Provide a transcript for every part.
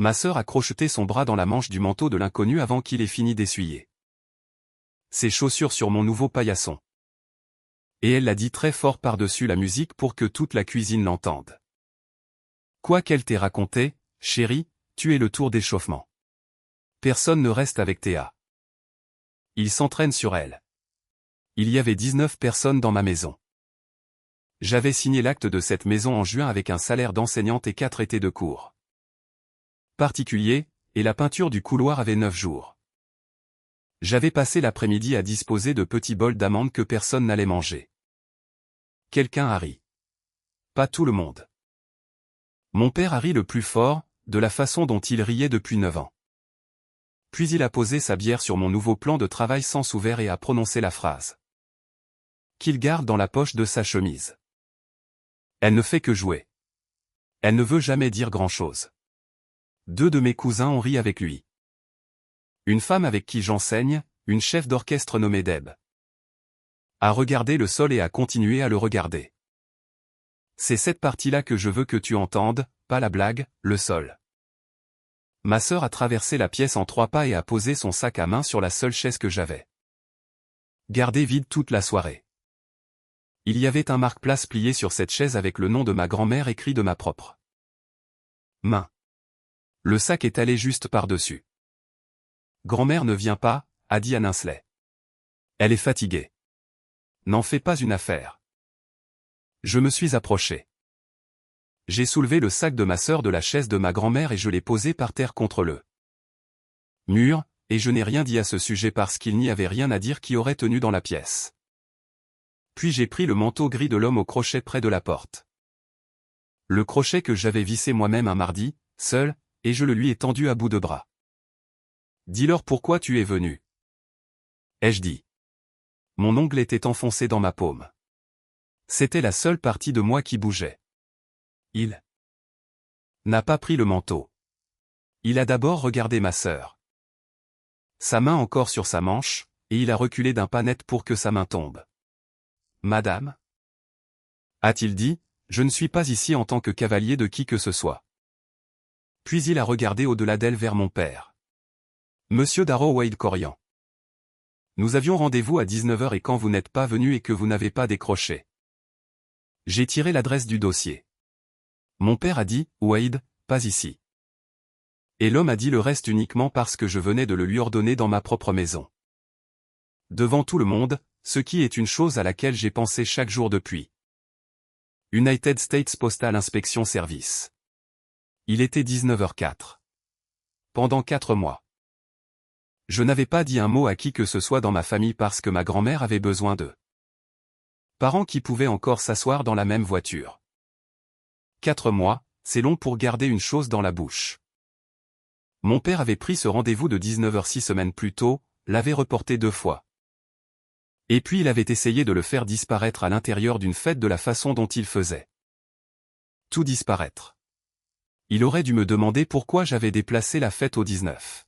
Ma sœur a crocheté son bras dans la manche du manteau de l'inconnu avant qu'il ait fini d'essuyer ses chaussures sur mon nouveau paillasson. Et elle l'a dit très fort par-dessus la musique pour que toute la cuisine l'entende. Quoi qu'elle t'ait raconté, chérie, tu es le tour d'échauffement. Personne ne reste avec Théa. Il s'entraîne sur elle. Il y avait 19 personnes dans ma maison. J'avais signé l'acte de cette maison en juin avec un salaire d'enseignante et 4 étés de cours particuliers, et la peinture du couloir avait 9 jours. J'avais passé l'après-midi à disposer de petits bols d'amandes que personne n'allait manger. Quelqu'un a ri. Pas tout le monde. Mon père a ri le plus fort, de la façon dont il riait depuis 9 ans. Puis il a posé sa bière sur mon nouveau plan de travail sens ouvert et a prononcé la phrase qu'il garde dans la poche de sa chemise. Elle ne fait que jouer. Elle ne veut jamais dire grand-chose. 2 de mes cousins ont ri avec lui. Une femme avec qui j'enseigne, une chef d'orchestre nommée Deb, a regardé le sol et a continué à le regarder. C'est cette partie-là que je veux que tu entendes, pas la blague, le sol. Ma sœur a traversé la pièce en 3 pas et a posé son sac à main sur la seule chaise que j'avais gardée vide toute la soirée. Il y avait un marque-place plié sur cette chaise avec le nom de ma grand-mère écrit de ma propre main. Le sac est allé juste par-dessus. Grand-mère ne vient pas, a dit Anne Insley. Elle est fatiguée. N'en fais pas une affaire. Je me suis approché. J'ai soulevé le sac de ma sœur de la chaise de ma grand-mère et je l'ai posé par terre contre le mur, et je n'ai rien dit à ce sujet parce qu'il n'y avait rien à dire qui aurait tenu dans la pièce. Puis j'ai pris le manteau gris de l'homme au crochet près de la porte. Le crochet que j'avais vissé moi-même un mardi, seul, et je le lui ai tendu à bout de bras. Dis-leur pourquoi tu es venu. Ai-je dit. Mon ongle était enfoncé dans ma paume. C'était la seule partie de moi qui bougeait. Il n'a pas pris le manteau. Il a d'abord regardé ma sœur. Sa main encore sur sa manche, et il a reculé d'un pas net pour que sa main tombe. Madame, a-t-il dit, je ne suis pas ici en tant que cavalier de qui que ce soit. Puis il a regardé au-delà d'elle vers mon père. Monsieur Darrow Wade Corian. Nous avions rendez-vous à 19h et quand vous n'êtes pas venu et que vous n'avez pas décroché. J'ai tiré l'adresse du dossier. Mon père a dit, Wade, pas ici. Et l'homme a dit le reste uniquement parce que je venais de le lui ordonner dans ma propre maison. Devant tout le monde, ce qui est une chose à laquelle j'ai pensé chaque jour depuis. United States Postal Inspection Service. Il était 19h04. Pendant 4 mois. Je n'avais pas dit un mot à qui que ce soit dans ma famille parce que ma grand-mère avait besoin de parents qui pouvaient encore s'asseoir dans la même voiture. 4 mois, c'est long pour garder une chose dans la bouche. Mon père avait pris ce rendez-vous de 19h 6 semaines plus tôt, l'avait reporté 2 fois. Et puis il avait essayé de le faire disparaître à l'intérieur d'une fête de la façon dont il faisait. Tout disparaître. Il aurait dû me demander pourquoi j'avais déplacé la fête au 19.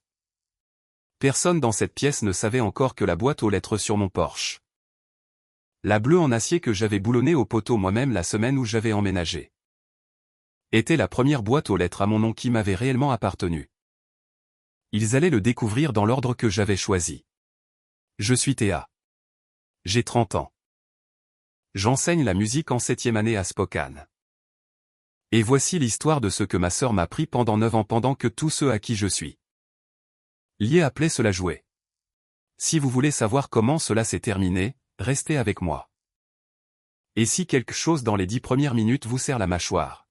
Personne dans cette pièce ne savait encore que la boîte aux lettres sur mon Porsche. La bleue en acier que j'avais boulonnée au poteau moi-même la semaine où j'avais emménagé. Était la première boîte aux lettres à mon nom qui m'avait réellement appartenu. Ils allaient le découvrir dans l'ordre que j'avais choisi. Je suis Théa. J'ai 30 ans. J'enseigne la musique en 7e année à Spokane. Et voici l'histoire de ce que ma sœur m'a pris pendant 9 ans pendant que tous ceux à qui je suis lié appelaient cela jouer. Si vous voulez savoir comment cela s'est terminé, restez avec moi. Et si quelque chose dans les 10 premières minutes vous serre la mâchoire,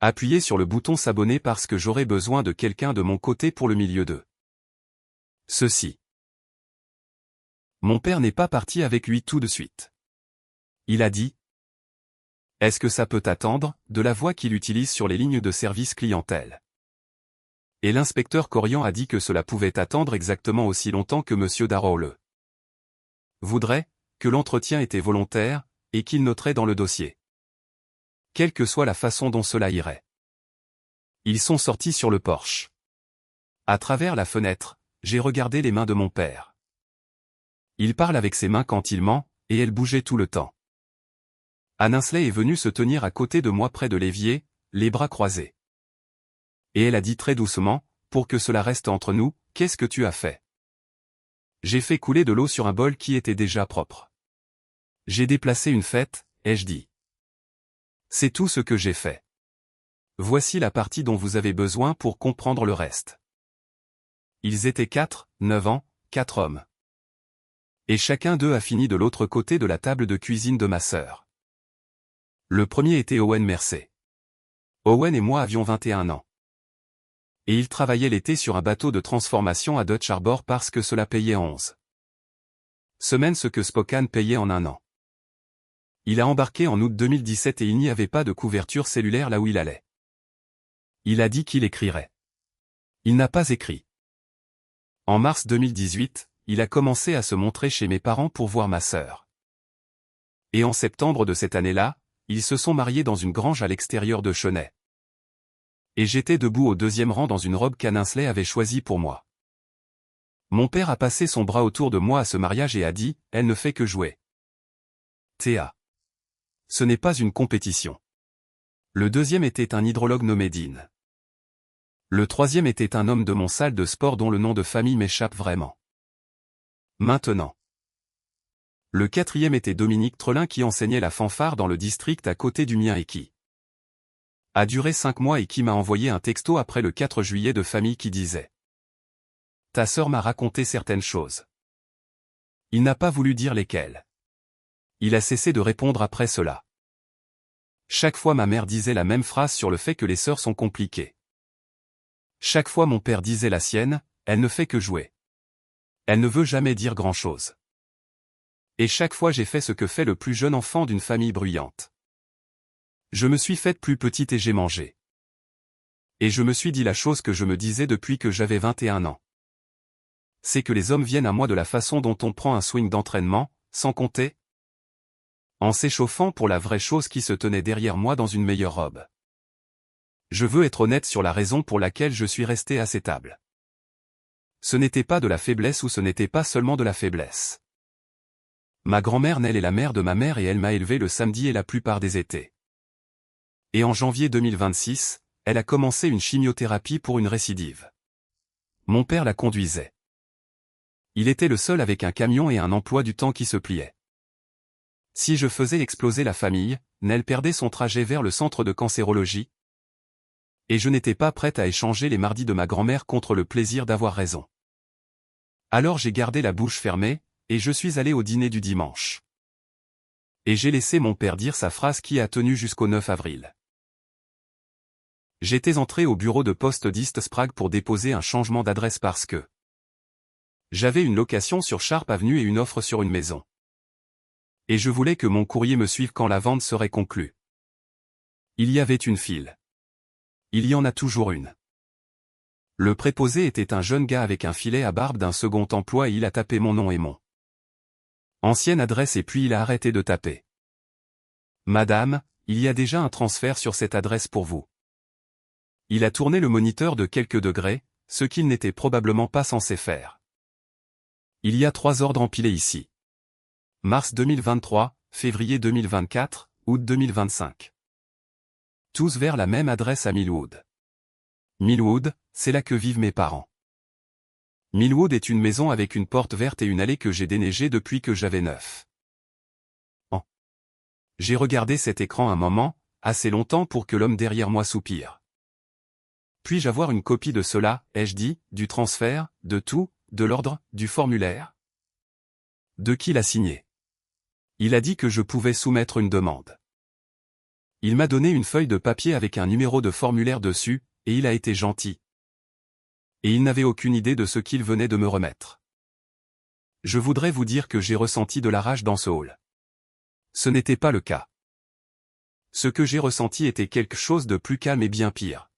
appuyez sur le bouton s'abonner parce que j'aurai besoin de quelqu'un de mon côté pour le milieu de ceci. Mon père n'est pas parti avec lui tout de suite. Il a dit, est-ce que ça peut attendre, de la voix qu'il utilise sur les lignes de service clientèle. Et l'inspecteur Corian a dit que cela pouvait attendre exactement aussi longtemps que monsieur Darrow le voudrait, que l'entretien était volontaire, et qu'il noterait dans le dossier. Quelle que soit la façon dont cela irait. Ils sont sortis sur le porche. À travers la fenêtre, j'ai regardé les mains de mon père. Il parle avec ses mains quand il ment, et elles bougeaient tout le temps. Anne Insley est venue se tenir à côté de moi près de l'évier, les bras croisés. Et elle a dit très doucement, pour que cela reste entre nous, qu'est-ce que tu as fait? J'ai fait couler de l'eau sur un bol qui était déjà propre. J'ai déplacé une fête, ai-je dit. C'est tout ce que j'ai fait. Voici la partie dont vous avez besoin pour comprendre le reste. Ils étaient 4, 9 ans, 4 hommes. Et chacun d'eux a fini de l'autre côté de la table de cuisine de ma sœur. Le premier était Owen Mercer. Owen et moi avions 21 ans. Et il travaillait l'été sur un bateau de transformation à Dutch Harbor parce que cela payait 11 semaines ce que Spokane payait en un an. Il a embarqué en août 2017 et il n'y avait pas de couverture cellulaire là où il allait. Il a dit qu'il écrirait. Il n'a pas écrit. En mars 2018, il a commencé à se montrer chez mes parents pour voir ma sœur. Et en septembre de cette année-là, ils se sont mariés dans une grange à l'extérieur de Chennai. Et j'étais debout au deuxième rang dans une robe qu'Anne Insley avait choisie pour moi. Mon père a passé son bras autour de moi à ce mariage et a dit, « Elle ne fait que jouer. Théa. Ce n'est pas une compétition. » Le deuxième était un hydrologue nommé Dean. Le troisième était un homme de mon salle de sport dont le nom de famille m'échappe vraiment. Maintenant. Le quatrième était Dominique Trelin qui enseignait la fanfare dans le district à côté du mien et qui a duré 5 mois et qui m'a envoyé un texto après le 4 juillet de famille qui disait « Ta sœur m'a raconté certaines choses. » Il n'a pas voulu dire lesquelles. Il a cessé de répondre après cela. Chaque fois ma mère disait la même phrase sur le fait que les sœurs sont compliquées. Chaque fois mon père disait la sienne, elle ne fait que jouer. Elle ne veut jamais dire grand-chose. Et chaque fois j'ai fait ce que fait le plus jeune enfant d'une famille bruyante. Je me suis faite plus petite et j'ai mangé. Et je me suis dit la chose que je me disais depuis que j'avais 21 ans. C'est que les hommes viennent à moi de la façon dont on prend un swing d'entraînement, sans compter, en s'échauffant pour la vraie chose qui se tenait derrière moi dans une meilleure robe. Je veux être honnête sur la raison pour laquelle je suis resté à ces tables. Ce n'était pas de la faiblesse ou ce n'était pas seulement de la faiblesse. Ma grand-mère Nell est la mère de ma mère et elle m'a élevé le samedi et la plupart des étés. Et en janvier 2026, elle a commencé une chimiothérapie pour une récidive. Mon père la conduisait. Il était le seul avec un camion et un emploi du temps qui se pliait. Si je faisais exploser la famille, Nell perdait son trajet vers le centre de cancérologie. Et je n'étais pas prête à échanger les mardis de ma grand-mère contre le plaisir d'avoir raison. Alors j'ai gardé la bouche fermée, et je suis allé au dîner du dimanche. Et j'ai laissé mon père dire sa phrase qui a tenu jusqu'au 9 avril. J'étais entré au bureau de poste d'East Sprague pour déposer un changement d'adresse parce que j'avais une location sur Sharp Avenue et une offre sur une maison. Et je voulais que mon courrier me suive quand la vente serait conclue. Il y avait une file. Il y en a toujours une. Le préposé était un jeune gars avec un filet à barbe d'un second emploi et il a tapé mon nom et mon ancienne adresse et puis il a arrêté de taper. Madame, il y a déjà un transfert sur cette adresse pour vous. Il a tourné le moniteur de quelques degrés, ce qu'il n'était probablement pas censé faire. Il y a 3 ordres empilés ici. Mars 2023, février 2024, août 2025. Tous vers la même adresse à Millwood. Millwood, c'est là que vivent mes parents. Millwood est une maison avec une porte verte et une allée que j'ai déneigée depuis que j'avais 9 ans. J'ai regardé cet écran un moment, assez longtemps pour que l'homme derrière moi soupire. Puis-je avoir une copie de cela, ai-je dit, du transfert, de tout, de l'ordre, du formulaire? De qui l'a signé? Il a dit que je pouvais soumettre une demande. Il m'a donné une feuille de papier avec un numéro de formulaire dessus, et il a été gentil. Et il n'avait aucune idée de ce qu'il venait de me remettre. Je voudrais vous dire que j'ai ressenti de la rage dans ce hall. Ce n'était pas le cas. Ce que j'ai ressenti était quelque chose de plus calme et bien pire.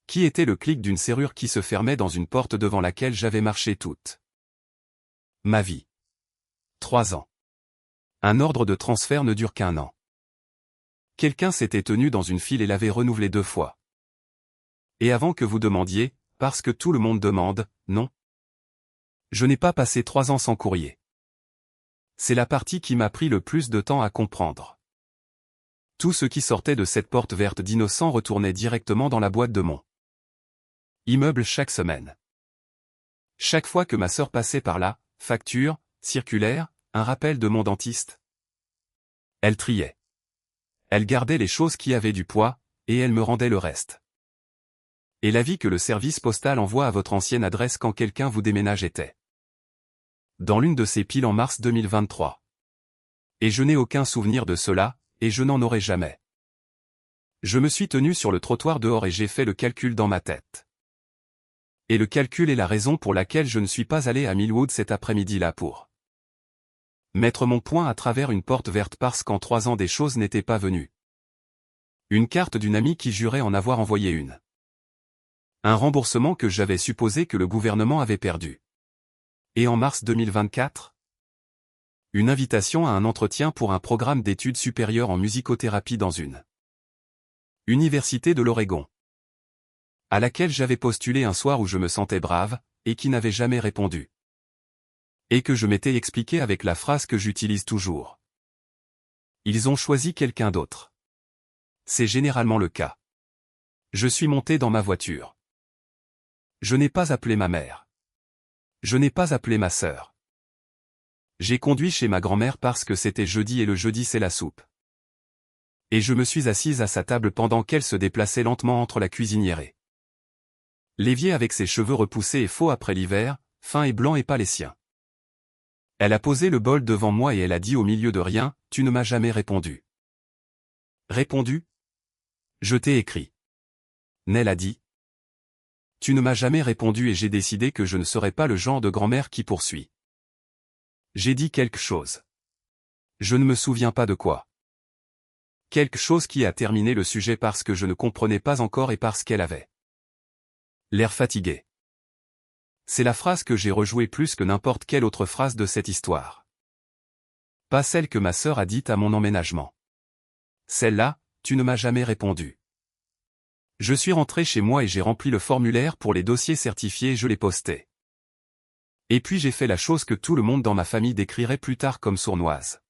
Qui était le clic d'une serrure qui se fermait dans une porte devant laquelle j'avais marché toute ma vie. 3 ans. Un ordre de transfert ne dure qu'1 an. Quelqu'un s'était tenu dans une file et l'avait renouvelé 2 fois. Et avant que vous demandiez, parce que tout le monde demande, non. Je n'ai pas passé 3 ans sans courrier. C'est la partie qui m'a pris le plus de temps à comprendre. Tout ce qui sortait de cette porte verte d'innocent retournait directement dans la boîte de mon Immeuble chaque semaine. Chaque fois que ma sœur passait par là, facture, circulaire, un rappel de mon dentiste. Elle triait. Elle gardait les choses qui avaient du poids, et elle me rendait le reste. Et l'avis que le service postal envoie à votre ancienne adresse quand quelqu'un vous déménage était dans l'une de ces piles en mars 2023. Et je n'ai aucun souvenir de cela, et je n'en aurai jamais. Je me suis tenu sur le trottoir dehors et j'ai fait le calcul dans ma tête. Et le calcul est la raison pour laquelle je ne suis pas allé à Millwood cet après-midi-là pour mettre mon poing à travers une porte verte parce qu'en 3 ans des choses n'étaient pas venues. Une carte d'une amie qui jurait en avoir envoyé une. Un remboursement que j'avais supposé que le gouvernement avait perdu. Et en mars 2024, une invitation à un entretien pour un programme d'études supérieures en musicothérapie dans une université de l'Oregon, à laquelle j'avais postulé un soir où je me sentais brave, et qui n'avait jamais répondu. Et que je m'étais expliqué avec la phrase que j'utilise toujours. Ils ont choisi quelqu'un d'autre. C'est généralement le cas. Je suis monté dans ma voiture. Je n'ai pas appelé ma mère. Je n'ai pas appelé ma sœur. J'ai conduit chez ma grand-mère parce que c'était jeudi et le jeudi c'est la soupe. Et je me suis assise à sa table pendant qu'elle se déplaçait lentement entre la cuisinière et l'évier avec ses cheveux repoussés et faux après l'hiver, fins et blancs et pas les siens. Elle a posé le bol devant moi et elle a dit au milieu de rien, « Tu ne m'as jamais répondu. » Répondu ? Je t'ai écrit. Nell a dit. Tu ne m'as jamais répondu et j'ai décidé que je ne serais pas le genre de grand-mère qui poursuit. J'ai dit quelque chose. Je ne me souviens pas de quoi. Quelque chose qui a terminé le sujet parce que je ne comprenais pas encore et parce qu'elle avait l'air fatigué. C'est la phrase que j'ai rejouée plus que n'importe quelle autre phrase de cette histoire. Pas celle que ma sœur a dite à mon emménagement. Celle-là, tu ne m'as jamais répondu. Je suis rentré chez moi et j'ai rempli le formulaire pour les dossiers certifiés et je l'ai posté. Et puis j'ai fait la chose que tout le monde dans ma famille décrirait plus tard comme sournoise.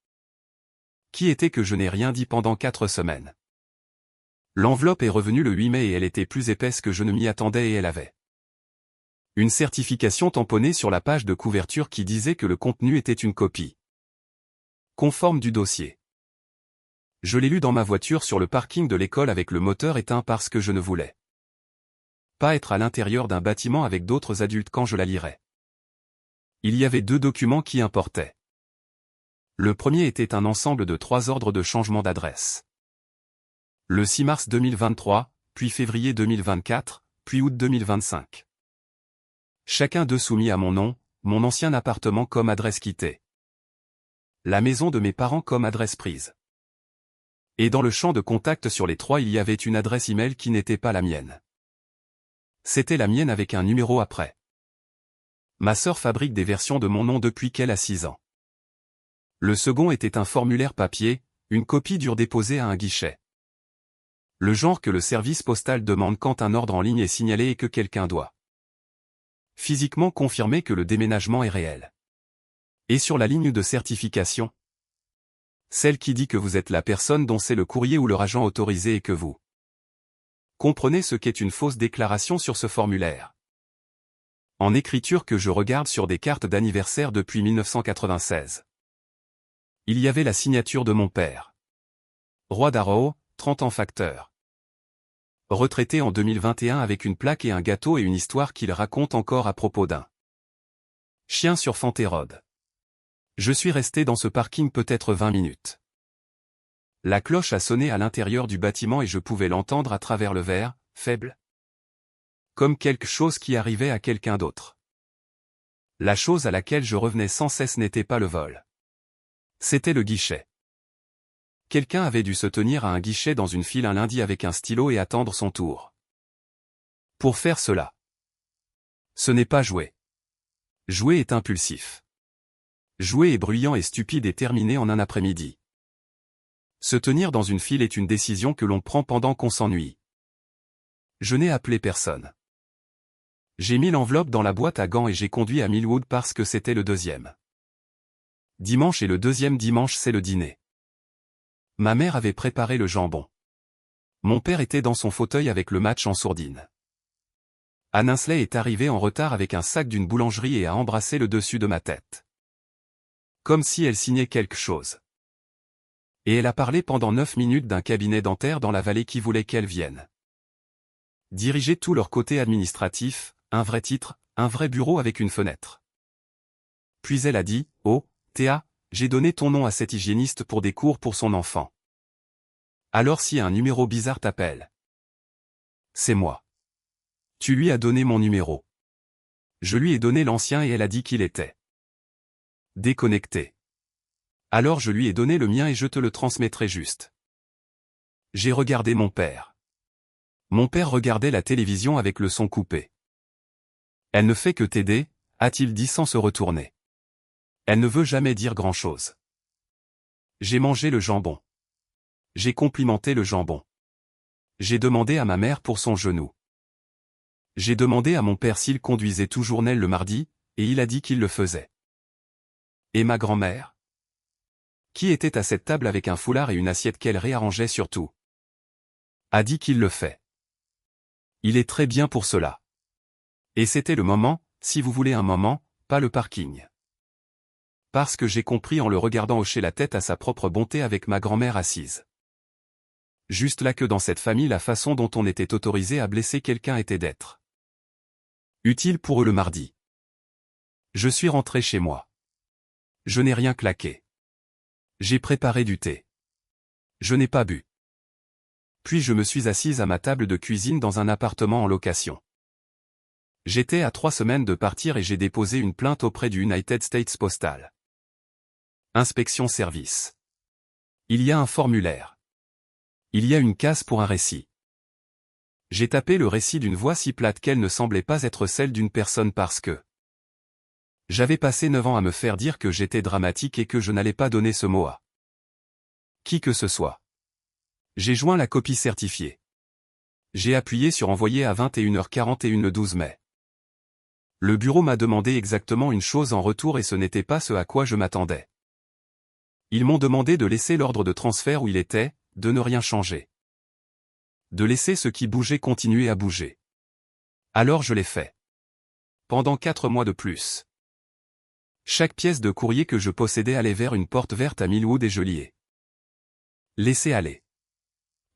Qui était que je n'ai rien dit pendant 4 semaines. L'enveloppe est revenue le 8 mai et elle était plus épaisse que je ne m'y attendais et elle avait une certification tamponnée sur la page de couverture qui disait que le contenu était une copie conforme du dossier. Je l'ai lu dans ma voiture sur le parking de l'école avec le moteur éteint parce que je ne voulais pas être à l'intérieur d'un bâtiment avec d'autres adultes quand je la lirais. Il y avait 2 documents qui importaient. Le premier était un ensemble de 3 ordres de changement d'adresse. Le 6 mars 2023, puis février 2024, puis août 2025. Chacun d'eux soumis à mon nom, mon ancien appartement comme adresse quittée. La maison de mes parents comme adresse prise. Et dans le champ de contact sur les 3 il y avait une adresse email qui n'était pas la mienne. C'était la mienne avec un numéro après. Ma sœur fabrique des versions de mon nom depuis qu'elle a 6 ans. Le second était un formulaire papier, une copie dure déposée à un guichet. Le genre que le service postal demande quand un ordre en ligne est signalé et que quelqu'un doit physiquement confirmer que le déménagement est réel. Et sur la ligne de certification, celle qui dit que vous êtes la personne dont c'est le courrier ou leur agent autorisé et que vous comprenez ce qu'est une fausse déclaration sur ce formulaire. En écriture que je regarde sur des cartes d'anniversaire depuis 1996. Il y avait la signature de mon père. Roi d'Arrow, 30 ans facteur. Retraité en 2021 avec une plaque et un gâteau et une histoire qu'il raconte encore à propos d'un chien sur Fenterode. Je suis resté dans ce parking peut-être 20 minutes. La cloche a sonné à l'intérieur du bâtiment et je pouvais l'entendre à travers le verre, faible. Comme quelque chose qui arrivait à quelqu'un d'autre. La chose à laquelle je revenais sans cesse n'était pas le vol. C'était le guichet. Quelqu'un avait dû se tenir à un guichet dans une file un lundi avec un stylo et attendre son tour. Pour faire cela, ce n'est pas jouer. Jouer est impulsif. Jouer est bruyant et stupide et terminé en un après-midi. Se tenir dans une file est une décision que l'on prend pendant qu'on s'ennuie. Je n'ai appelé personne. J'ai mis l'enveloppe dans la boîte à gants et j'ai conduit à Millwood parce que c'était le 2e dimanche et le 2e dimanche c'est le dîner. Ma mère avait préparé le jambon. Mon père était dans son fauteuil avec le match en sourdine. Anne Insley est arrivée en retard avec un sac d'une boulangerie et a embrassé le dessus de ma tête. Comme si elle signait quelque chose. Et elle a parlé pendant 9 minutes d'un cabinet dentaire dans la vallée qui voulait qu'elle vienne diriger tout leur côté administratif, un vrai titre, un vrai bureau avec une fenêtre. Puis elle a dit, « Oh, Théa, j'ai donné ton nom à cet hygiéniste pour des cours pour son enfant. Alors si un numéro bizarre t'appelle. C'est moi. Tu lui as donné mon numéro. Je lui ai donné l'ancien et elle a dit qu'il était déconnecté. Alors je lui ai donné le mien et je te le transmettrai juste. » J'ai regardé mon père. Mon père regardait la télévision avec le son coupé. Elle ne fait que t'aider, a-t-il dit sans se retourner. Elle ne veut jamais dire grand-chose. J'ai mangé le jambon. J'ai complimenté le jambon. J'ai demandé à ma mère pour son genou. J'ai demandé à mon père s'il conduisait toujours Nel le mardi, et il a dit qu'il le faisait. Et ma grand-mère? Qui était à cette table avec un foulard et une assiette qu'elle réarrangeait surtout? A dit qu'il le fait. Il est très bien pour cela. Et c'était le moment, si vous voulez un moment, pas le parking. Parce que j'ai compris en le regardant hocher la tête à sa propre bonté avec ma grand-mère assise. Juste là que dans cette famille la façon dont on était autorisé à blesser quelqu'un était d'être utile pour eux le mardi. Je suis rentré chez moi. Je n'ai rien claqué. J'ai préparé du thé. Je n'ai pas bu. Puis je me suis assise à ma table de cuisine dans un appartement en location. J'étais à 3 semaines de partir et j'ai déposé une plainte auprès du United States Postal. Inspection service. Il y a un formulaire. Il y a une case pour un récit. J'ai tapé le récit d'une voix si plate qu'elle ne semblait pas être celle d'une personne parce que j'avais passé 9 ans à me faire dire que j'étais dramatique et que je n'allais pas donner ce mot à qui que ce soit. J'ai joint la copie certifiée. J'ai appuyé sur envoyer à 21h41 le 12 mai. Le bureau m'a demandé exactement une chose en retour et ce n'était pas ce à quoi je m'attendais. Ils m'ont demandé de laisser l'ordre de transfert où il était, de ne rien changer. De laisser ce qui bougeait continuer à bouger. Alors je l'ai fait. Pendant 4 mois de plus. Chaque pièce de courrier que je possédais allait vers une porte verte à Millwood et je l'y ai laissé aller.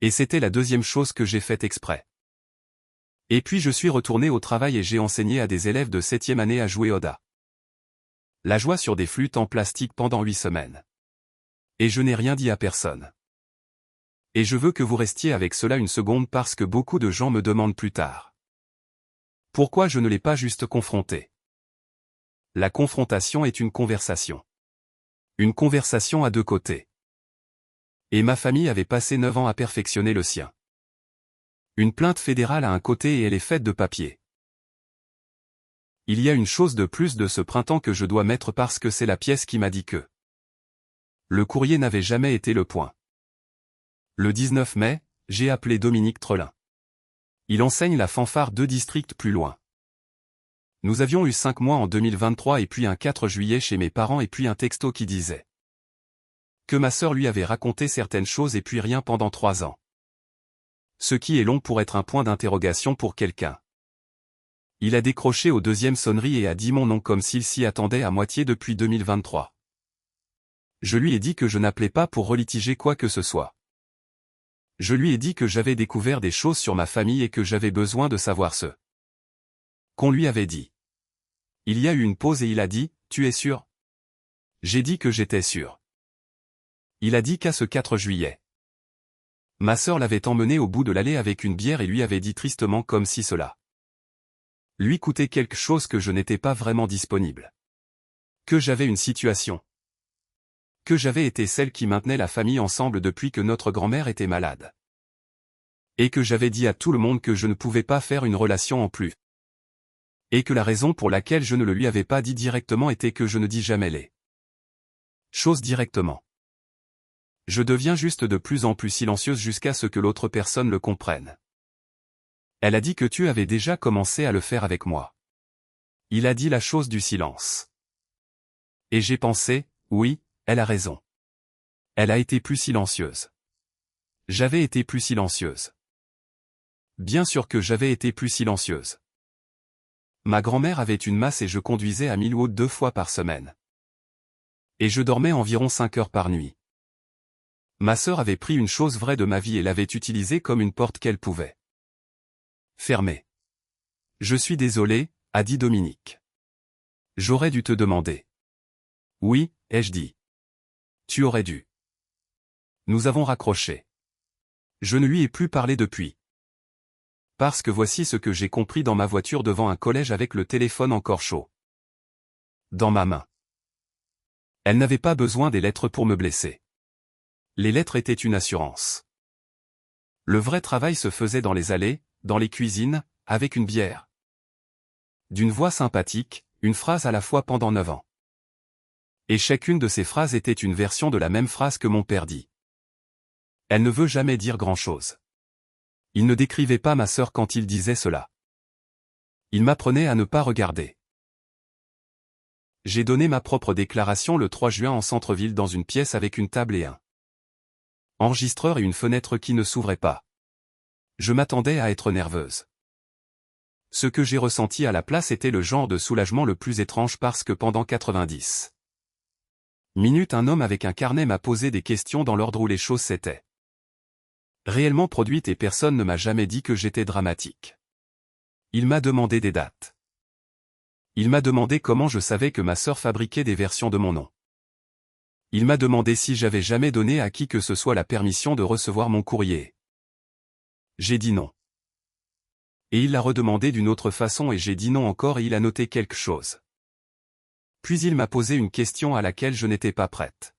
Et c'était la deuxième chose que j'ai faite exprès. Et puis je suis retourné au travail et j'ai enseigné à des élèves de 7e année à jouer Oda. La joie sur des flûtes en plastique pendant 8 semaines. Et je n'ai rien dit à personne. Et je veux que vous restiez avec cela une seconde parce que beaucoup de gens me demandent plus tard. Pourquoi je ne l'ai pas juste confronté? La confrontation est une conversation. Une conversation à 2 côtés. Et ma famille avait passé 9 ans à perfectionner le sien. Une plainte fédérale à un côté et elle est faite de papier. Il y a une chose de plus de ce printemps que je dois mettre parce que c'est la pièce qui m'a dit que le courrier n'avait jamais été le point. Le 19 mai, j'ai appelé Dominique Trelin. Il enseigne la fanfare 2 districts plus loin. Nous avions eu 5 mois en 2023 et puis un 4 juillet chez mes parents et puis un texto qui disait que ma sœur lui avait raconté certaines choses et puis rien pendant 3 ans. Ce qui est long pour être un point d'interrogation pour quelqu'un. Il a décroché au 2e sonnerie et a dit mon nom comme s'il s'y attendait à moitié depuis 2023. Je lui ai dit que je n'appelais pas pour relitiger quoi que ce soit. Je lui ai dit que j'avais découvert des choses sur ma famille et que j'avais besoin de savoir ce qu'on lui avait dit. Il y a eu une pause et il a dit, « Tu es sûr ?» J'ai dit que j'étais sûr. Il a dit qu'à ce 4 juillet. Ma sœur l'avait emmené au bout de l'allée avec une bière et lui avait dit tristement comme si cela lui coûtait quelque chose que je n'étais pas vraiment disponible. Que j'avais une situation. Que j'avais été celle qui maintenait la famille ensemble depuis que notre grand-mère était malade. Et que j'avais dit à tout le monde que je ne pouvais pas faire une relation en plus. Et que la raison pour laquelle je ne le lui avais pas dit directement était que je ne dis jamais les choses directement. Je deviens juste de plus en plus silencieuse jusqu'à ce que l'autre personne le comprenne. Elle a dit que tu avais déjà commencé à le faire avec moi. Il a dit la chose du silence. Et j'ai pensé, oui, elle a raison. Elle a été plus silencieuse. J'avais été plus silencieuse. Bien sûr que j'avais été plus silencieuse. Ma grand-mère avait une masse et je conduisais à Millwood 2 fois par semaine. Et je dormais environ 5 heures par nuit. Ma sœur avait pris une chose vraie de ma vie et l'avait utilisée comme une porte qu'elle pouvait fermer. Je suis désolé, a dit Dominique. J'aurais dû te demander. Oui, ai-je dit. Tu aurais dû. Nous avons raccroché. Je ne lui ai plus parlé depuis. Parce que voici ce que j'ai compris dans ma voiture devant un collège avec le téléphone encore chaud dans ma main. Elle n'avait pas besoin des lettres pour me blesser. Les lettres étaient une assurance. Le vrai travail se faisait dans les allées, dans les cuisines, avec une bière. D'une voix sympathique, une phrase à la fois pendant 9 ans. Et chacune de ces phrases était une version de la même phrase que mon père dit. Elle ne veut jamais dire grand-chose. Il ne décrivait pas ma sœur quand il disait cela. Il m'apprenait à ne pas regarder. J'ai donné ma propre déclaration le 3 juin en centre-ville dans une pièce avec une table et un enregistreur et une fenêtre qui ne s'ouvrait pas. Je m'attendais à être nerveuse. Ce que j'ai ressenti à la place était le genre de soulagement le plus étrange parce que pendant 90 minutes un homme avec un carnet m'a posé des questions dans l'ordre où les choses s'étaient réellement produites et personne ne m'a jamais dit que j'étais dramatique. Il m'a demandé des dates. Il m'a demandé comment je savais que ma sœur fabriquait des versions de mon nom. Il m'a demandé si j'avais jamais donné à qui que ce soit la permission de recevoir mon courrier. J'ai dit non. Et il l'a redemandé d'une autre façon et j'ai dit non encore et il a noté quelque chose. Puis il m'a posé une question à laquelle je n'étais pas prête.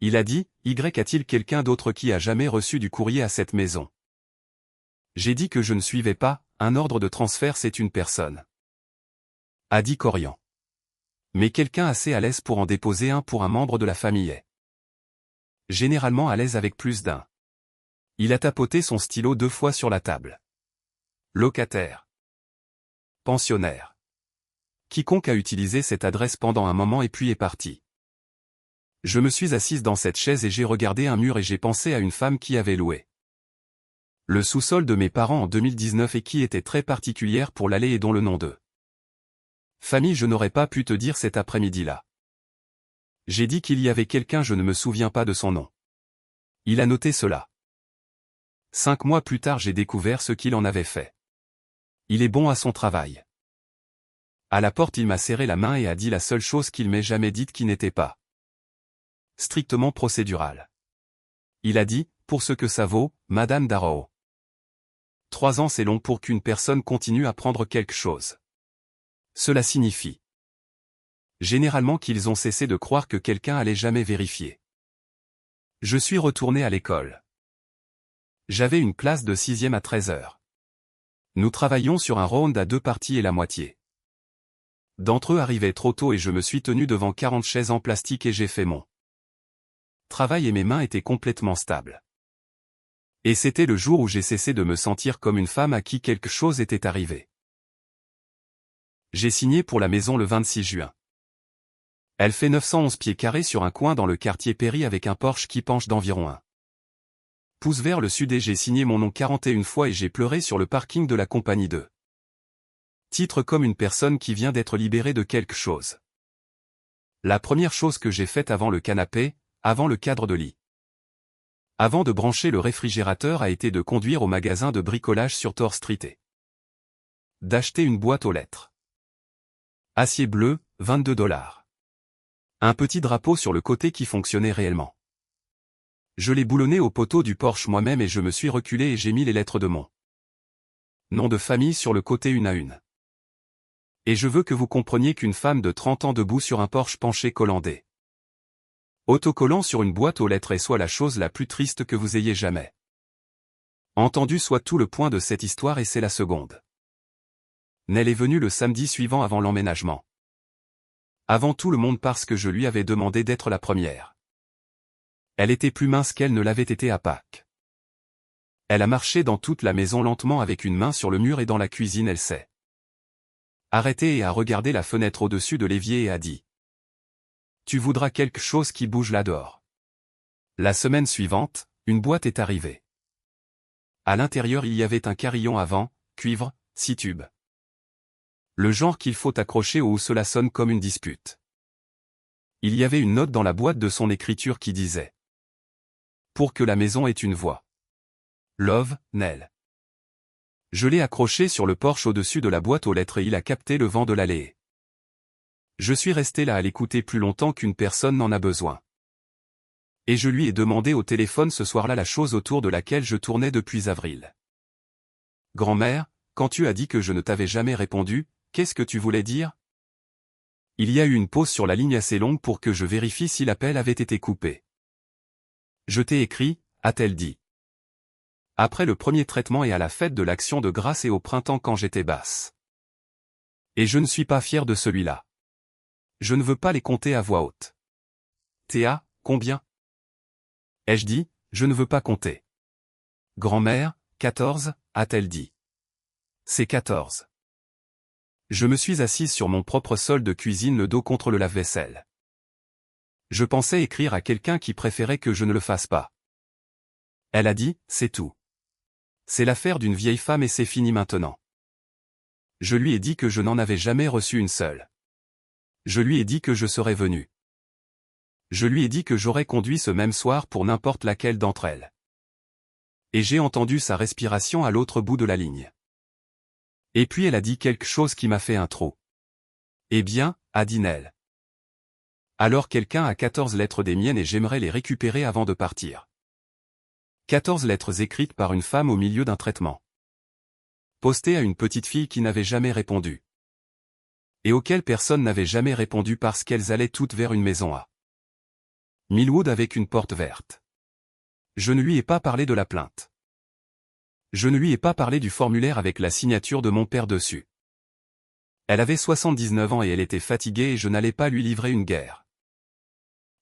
Il a dit, a-t-il quelqu'un d'autre qui a jamais reçu du courrier à cette maison? J'ai dit que je ne suivais pas, un ordre de transfert c'est une personne. A dit Corian. Mais quelqu'un assez à l'aise pour en déposer un pour un membre de la famille est généralement à l'aise avec plus d'un. Il a tapoté son stylo 2 fois sur la table. Locataire. Pensionnaire. Quiconque a utilisé cette adresse pendant un moment et puis est parti. Je me suis assise dans cette chaise et j'ai regardé un mur et j'ai pensé à une femme qui avait loué le sous-sol de mes parents en 2019 et qui était très particulière pour l'aller et dont le nom de famille je n'aurais pas pu te dire cet après-midi-là. J'ai dit qu'il y avait quelqu'un je ne me souviens pas de son nom. Il a noté cela. 5 mois plus tard j'ai découvert ce qu'il en avait fait. Il est bon à son travail. À la porte il m'a serré la main et a dit la seule chose qu'il m'ait jamais dite qui n'était pas strictement procédurale. Il a dit, pour ce que ça vaut, Madame Darrow. 3 ans c'est long pour qu'une personne continue à prendre quelque chose. Cela signifie généralement qu'ils ont cessé de croire que quelqu'un allait jamais vérifier. Je suis retourné à l'école. J'avais une classe de 6e à 13 heures. Nous travaillions sur un round à 2 parties et la moitié d'entre eux arrivaient trop tôt et je me suis tenu devant 40 chaises en plastique et j'ai fait mon travail et mes mains étaient complètement stables. Et c'était le jour où j'ai cessé de me sentir comme une femme à qui quelque chose était arrivé. J'ai signé pour la maison le 26 juin. Elle fait 911 pieds carrés sur un coin dans le quartier Perry avec un porche qui penche d'environ 1 pouce vers le sud et j'ai signé mon nom 41 fois et j'ai pleuré sur le parking de la compagnie de titre comme une personne qui vient d'être libérée de quelque chose. La première chose que j'ai faite avant le canapé, avant le cadre de lit, avant de brancher le réfrigérateur a été de conduire au magasin de bricolage sur Tor Street et d'acheter une boîte aux lettres. Acier bleu, 22 $. Un petit drapeau sur le côté qui fonctionnait réellement. Je l'ai boulonné au poteau du Porsche moi-même et je me suis reculé et j'ai mis les lettres de mon nom de famille sur le côté une à une. Et je veux que vous compreniez qu'une femme de 30 ans debout sur un Porsche penché collant des autocollants sur une boîte aux lettres est soit la chose la plus triste que vous ayez jamais entendu soit tout le point de cette histoire et c'est la seconde. Nell est venue le samedi suivant avant l'emménagement. Avant tout le monde parce que je lui avais demandé d'être la première. Elle était plus mince qu'elle ne l'avait été à Pâques. Elle a marché dans toute la maison lentement avec une main sur le mur et dans la cuisine elle s'est arrêtée et a regardé la fenêtre au-dessus de l'évier et a dit « Tu voudras quelque chose qui bouge là dehors. » La semaine suivante, une boîte est arrivée. À l'intérieur il y avait un carillon avant, cuivre, 6 tubes. Le genre qu'il faut accrocher ou où cela sonne comme une dispute. Il y avait une note dans la boîte de son écriture qui disait « Pour que la maison ait une voix. Love, Nell ». Je l'ai accroché sur le porche au-dessus de la boîte aux lettres et il a capté le vent de l'allée. Je suis resté là à l'écouter plus longtemps qu'une personne n'en a besoin. Et je lui ai demandé au téléphone ce soir-là la chose autour de laquelle je tournais depuis avril. Grand-mère, quand tu as dit que je ne t'avais jamais répondu, qu'est-ce que tu voulais dire? Il y a eu une pause sur la ligne assez longue pour que je vérifie si l'appel avait été coupé. Je t'ai écrit, a-t-elle dit. Après le premier traitement et à la fête de l'Action de grâce et au printemps quand j'étais basse. Et je ne suis pas fier de celui-là. Je ne veux pas les compter à voix haute. Théa, combien? Ai-je dit, je ne veux pas compter. Grand-mère, 14, a-t-elle dit. C'est 14. Je me suis assise sur mon propre sol de cuisine le dos contre le lave-vaisselle. Je pensais écrire à quelqu'un qui préférait que je ne le fasse pas. Elle a dit, c'est tout. C'est l'affaire d'une vieille femme et c'est fini maintenant. Je lui ai dit que je n'en avais jamais reçu une seule. Je lui ai dit que je serais venu. Je lui ai dit que j'aurais conduit ce même soir pour n'importe laquelle d'entre elles. Et j'ai entendu sa respiration à l'autre bout de la ligne. Et puis elle a dit quelque chose qui m'a fait un trou. Eh bien, a dit Nell. Alors quelqu'un a 14 lettres des miennes et j'aimerais les récupérer avant de partir. 14 lettres écrites par une femme au milieu d'un traitement. Postées à une petite fille qui n'avait jamais répondu. Et auxquelles personne n'avait jamais répondu parce qu'elles allaient toutes vers une maison à Millwood avec une porte verte. Je ne lui ai pas parlé de la plainte. Je ne lui ai pas parlé du formulaire avec la signature de mon père dessus. Elle avait 79 ans et elle était fatiguée et je n'allais pas lui livrer une guerre.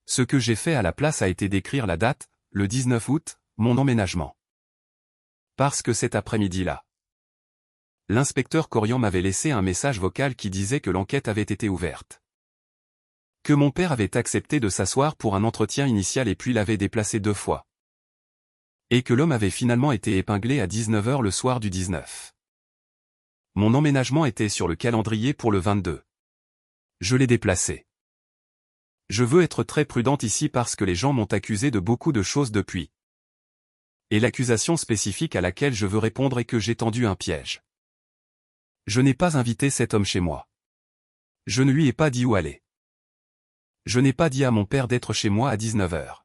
Ce que j'ai fait à la place a été d'écrire la date, le 19 août, mon emménagement. Parce que cet après-midi-là, l'inspecteur Corian m'avait laissé un message vocal qui disait que l'enquête avait été ouverte. Que mon père avait accepté de s'asseoir pour un entretien initial et puis l'avait déplacé 2 fois. Et que l'homme avait finalement été épinglé à 19 h le soir du 19. Mon emménagement était sur le calendrier pour le 22. Je l'ai déplacé. Je veux être très prudente ici parce que les gens m'ont accusé de beaucoup de choses depuis. Et l'accusation spécifique à laquelle je veux répondre est que j'ai tendu un piège. Je n'ai pas invité cet homme chez moi. Je ne lui ai pas dit où aller. Je n'ai pas dit à mon père d'être chez moi à 19 h.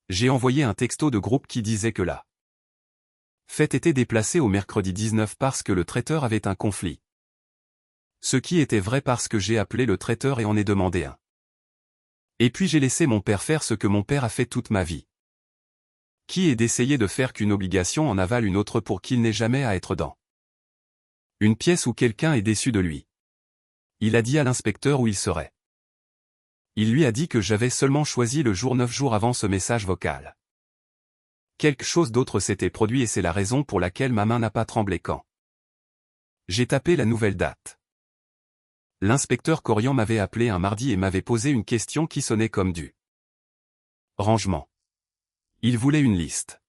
J'ai envoyé un texto de groupe qui disait que la fête était déplacée au mercredi 19 parce que le traiteur avait un conflit. Ce qui était vrai parce que j'ai appelé le traiteur et en ai demandé un. Et puis j'ai laissé mon père faire ce que mon père a fait toute ma vie. Qui est d'essayer de faire qu'une obligation en avale une autre pour qu'il n'ait jamais à être dans une pièce où quelqu'un est déçu de lui. Il a dit à l'inspecteur où il serait. Il lui a dit que j'avais seulement choisi le jour 9 jours avant ce message vocal. Quelque chose d'autre s'était produit et c'est la raison pour laquelle ma main n'a pas tremblé quand j'ai tapé la nouvelle date. L'inspecteur Corian m'avait appelé un mardi et m'avait posé une question qui sonnait comme du rangement. Il voulait une liste.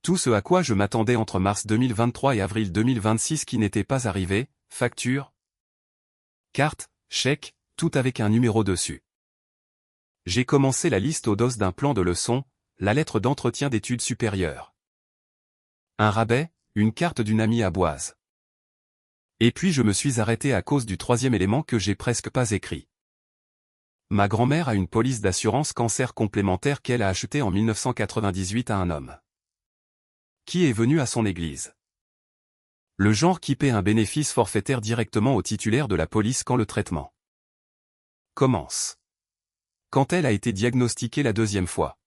Tout ce à quoi je m'attendais entre mars 2023 et avril 2026 qui n'était pas arrivé, facture, carte, chèque, tout avec un numéro dessus. J'ai commencé la liste au dos d'un plan de leçon, la lettre d'entretien d'études supérieures. Un rabais, une carte d'une amie à Boise. Et puis je me suis arrêté à cause du 3e élément que j'ai presque pas écrit. Ma grand-mère a une police d'assurance cancer complémentaire qu'elle a achetée en 1998 à un homme qui est venu à son église. Le genre qui paie un bénéfice forfaitaire directement au titulaire de la police quand le traitement commence. Quand elle a été diagnostiquée la 2e fois.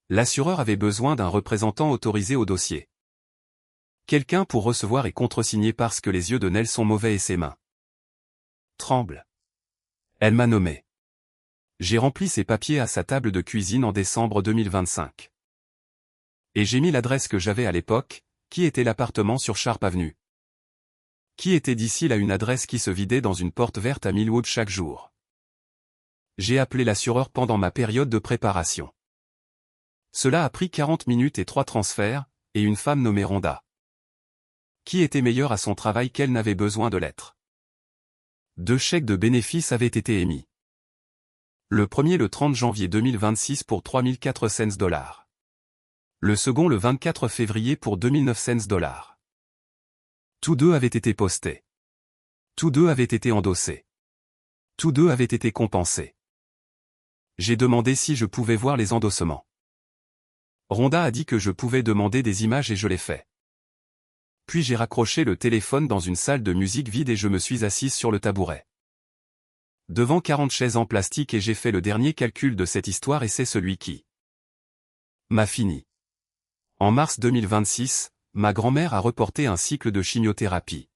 L'assureur avait besoin d'un représentant autorisé au dossier. Quelqu'un pour recevoir et contresigner parce que les yeux de Nell sont mauvais et ses mains tremblent. Elle m'a nommé. J'ai rempli ses papiers à sa table de cuisine en décembre 2025. Et j'ai mis l'adresse que j'avais à l'époque, qui était l'appartement sur Sharp Avenue. Qui était d'ici là une adresse qui se vidait dans une porte verte à Millwood chaque jour. J'ai appelé l'assureur pendant ma période de préparation. Cela a pris 40 minutes et 3 transferts, et une femme nommée Rhonda. Qui était meilleure à son travail qu'elle n'avait besoin de l'être. 2 chèques de bénéfices avaient été émis. Le premier le 30 janvier 2026 pour 3400 $. Le second le 24 février pour 2900 $. Tous deux avaient été postés. Tous deux avaient été endossés. Tous deux avaient été compensés. J'ai demandé si je pouvais voir les endossements. Rhonda a dit que je pouvais demander des images et je l'ai fait. Puis j'ai raccroché le téléphone dans une salle de musique vide et je me suis assise sur le tabouret. Devant 40 chaises en plastique et j'ai fait le dernier calcul de cette histoire et c'est celui qui m'a fini. En mars 2026, ma grand-mère a reporté un cycle de chimiothérapie.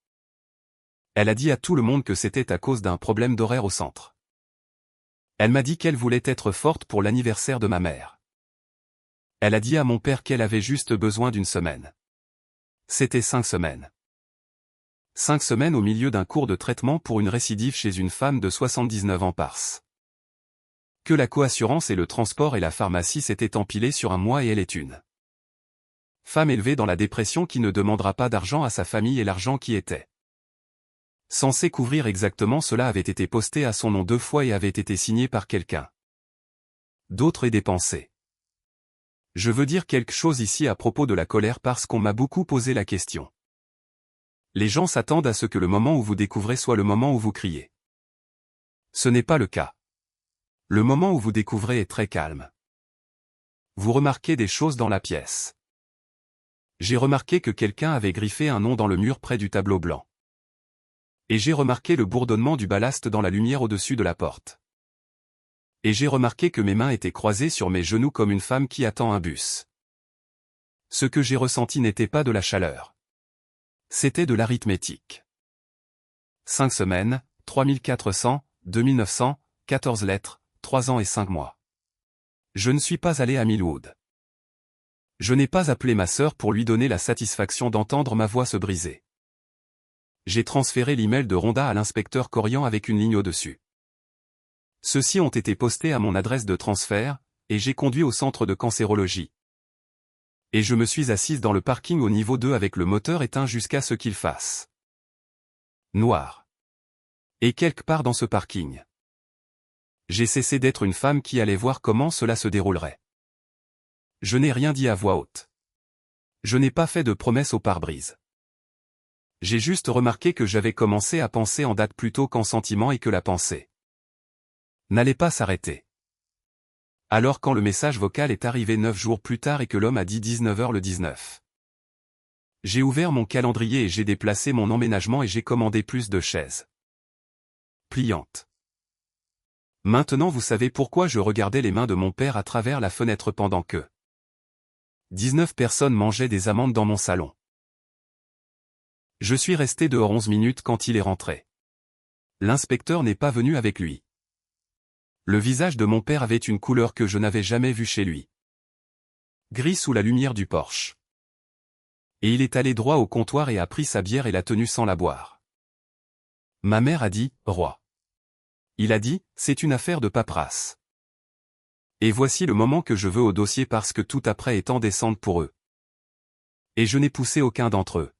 Elle a dit à tout le monde que c'était à cause d'un problème d'horaire au centre. Elle m'a dit qu'elle voulait être forte pour l'anniversaire de ma mère. Elle a dit à mon père qu'elle avait juste besoin d'une semaine. C'était 5 semaines. 5 semaines au milieu d'un cours de traitement pour une récidive chez une femme de 79 ans parce que la coassurance et le transport et la pharmacie s'étaient empilés sur un mois et elle est une femme élevée dans la dépression qui ne demandera pas d'argent à sa famille et l'argent qui était censé couvrir exactement cela avait été posté à son nom 2 fois et avait été signé par quelqu'un d'autre et dépensé. Je veux dire quelque chose ici à propos de la colère parce qu'on m'a beaucoup posé la question. Les gens s'attendent à ce que le moment où vous découvrez soit le moment où vous criez. Ce n'est pas le cas. Le moment où vous découvrez est très calme. Vous remarquez des choses dans la pièce. J'ai remarqué que quelqu'un avait griffé un nom dans le mur près du tableau blanc. Et j'ai remarqué le bourdonnement du ballast dans la lumière au-dessus de la porte. Et j'ai remarqué que mes mains étaient croisées sur mes genoux comme une femme qui attend un bus. Ce que j'ai ressenti n'était pas de la chaleur. C'était de l'arithmétique. 5 semaines, 3400, 2900, 14 lettres, 3 ans et 5 mois. Je ne suis pas allé à Millwood. Je n'ai pas appelé ma sœur pour lui donner la satisfaction d'entendre ma voix se briser. J'ai transféré l'email de Rhonda à l'inspecteur Corian avec une ligne au-dessus. Ceux-ci ont été postés à mon adresse de transfert, et j'ai conduit au centre de cancérologie. Et je me suis assise dans le parking au niveau 2 avec le moteur éteint jusqu'à ce qu'il fasse noir. Et quelque part dans ce parking, j'ai cessé d'être une femme qui allait voir comment cela se déroulerait. Je n'ai rien dit à voix haute. Je n'ai pas fait de promesses au pare-brise. J'ai juste remarqué que j'avais commencé à penser en date plutôt qu'en sentiment et que la pensée n'allait pas s'arrêter. Alors quand le message vocal est arrivé 9 jours plus tard et que l'homme a dit 19h le 19. J'ai ouvert mon calendrier et j'ai déplacé mon emménagement et j'ai commandé plus de chaises pliantes. Maintenant vous savez pourquoi je regardais les mains de mon père à travers la fenêtre pendant que 19 personnes mangeaient des amandes dans mon salon. Je suis resté dehors 11 minutes quand il est rentré. L'inspecteur n'est pas venu avec lui. Le visage de mon père avait une couleur que je n'avais jamais vue chez lui. Gris sous la lumière du porche. Et il est allé droit au comptoir et a pris sa bière et l'a tenue sans la boire. Ma mère a dit, roi. Il a dit, c'est une affaire de paperasse. Et voici le moment que je veux au dossier parce que tout après est en descente pour eux. Et je n'ai poussé aucun d'entre eux.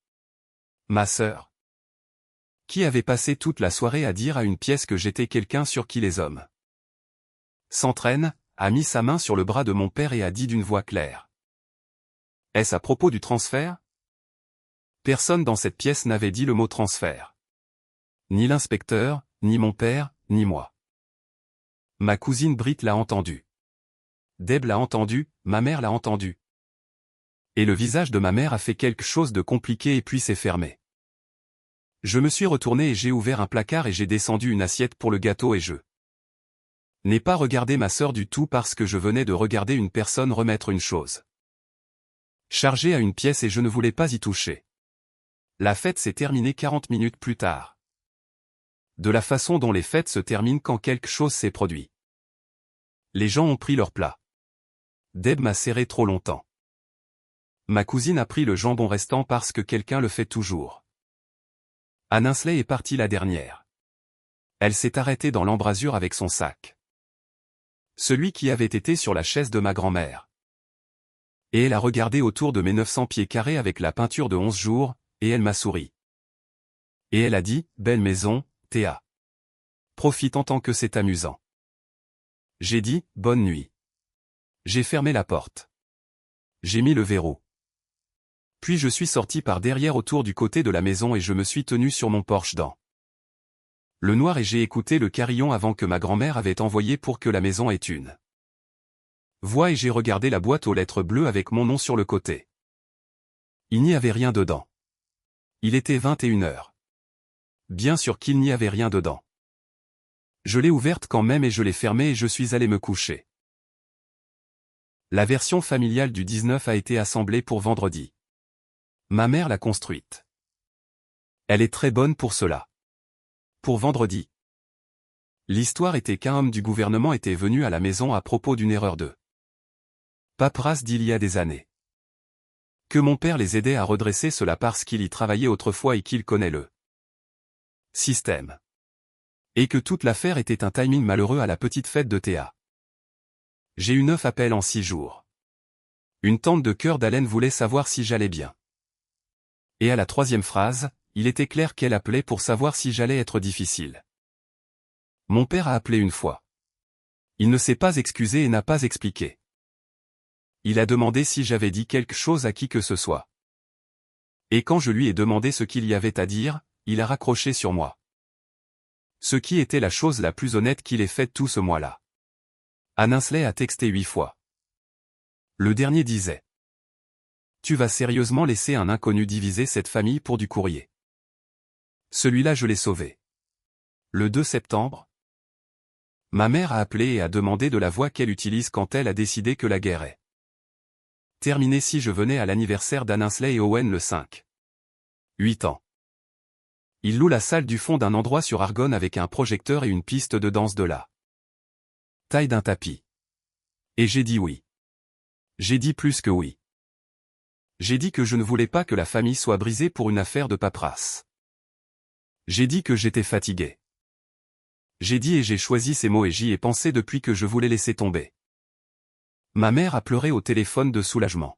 Ma sœur, qui avait passé toute la soirée à dire à une pièce que j'étais quelqu'un sur qui les hommes s'entraînent, a mis sa main sur le bras de mon père et a dit d'une voix claire. Est-ce à propos du transfert? Personne dans cette pièce n'avait dit le mot transfert. Ni l'inspecteur, ni mon père, ni moi. Ma cousine Brit l'a entendu. Deb l'a entendu, ma mère l'a entendu. Et le visage de ma mère a fait quelque chose de compliqué et puis s'est fermé. Je me suis retourné et j'ai ouvert un placard et j'ai descendu une assiette pour le gâteau et je n'ai pas regardé ma sœur du tout parce que je venais de regarder une personne remettre une chose chargée à une pièce et je ne voulais pas y toucher. La fête s'est terminée 40 minutes plus tard. De la façon dont les fêtes se terminent quand quelque chose s'est produit. Les gens ont pris leur plat. Deb m'a serré trop longtemps. Ma cousine a pris le jambon restant parce que quelqu'un le fait toujours. Anne Insley est partie la dernière. Elle s'est arrêtée dans l'embrasure avec son sac. Celui qui avait été sur la chaise de ma grand-mère. Et elle a regardé autour de mes 900 pieds carrés avec la peinture de 11 jours, et elle m'a souri. Et elle a dit, belle maison, Théa. Profite en tant que c'est amusant. J'ai dit, bonne nuit. J'ai fermé la porte. J'ai mis le verrou. Puis je suis sorti par derrière autour du côté de la maison et je me suis tenu sur mon porche dans le noir et j'ai écouté le carillon avant que ma grand-mère avait envoyé pour que la maison ait une voix et j'ai regardé la boîte aux lettres bleues avec mon nom sur le côté. Il n'y avait rien dedans. Il était 21 heures. Bien sûr qu'il n'y avait rien dedans. Je l'ai ouverte quand même et je l'ai fermée et je suis allé me coucher. La version familiale du 19 a été assemblée pour vendredi. Ma mère l'a construite. Elle est très bonne pour cela. Pour vendredi. L'histoire était qu'un homme du gouvernement était venu à la maison à propos d'une erreur de paperasse d'il y a des années. Que mon père les aidait à redresser cela parce qu'il y travaillait autrefois et qu'il connaît le système. Et que toute l'affaire était un timing malheureux à la petite fête de Théa. J'ai eu 9 appels en 6 jours. Une tante de cœur d'Haleine voulait savoir si j'allais bien. Et à la 3e phrase, il était clair qu'elle appelait pour savoir si j'allais être difficile. Mon père a appelé une fois. Il ne s'est pas excusé et n'a pas expliqué. Il a demandé si j'avais dit quelque chose à qui que ce soit. Et quand je lui ai demandé ce qu'il y avait à dire, il a raccroché sur moi. Ce qui était la chose la plus honnête qu'il ait faite tout ce mois-là. Anne Insley a texté 8 fois. Le dernier disait. Tu vas sérieusement laisser un inconnu diviser cette famille pour du courrier. Celui-là je l'ai sauvé. Le 2 septembre. Ma mère a appelé et a demandé de la voix qu'elle utilise quand elle a décidé que la guerre est terminée si je venais à l'anniversaire d'Anne Insley et Owen le 5. 8 ans. Il loue la salle du fond d'un endroit sur Argonne avec un projecteur et une piste de danse de la taille d'un tapis. Et j'ai dit oui. J'ai dit plus que oui. J'ai dit que je ne voulais pas que la famille soit brisée pour une affaire de paperasse. J'ai dit que j'étais fatigué. J'ai dit et j'ai choisi ces mots et j'y ai pensé depuis que je voulais laisser tomber. Ma mère a pleuré au téléphone de soulagement.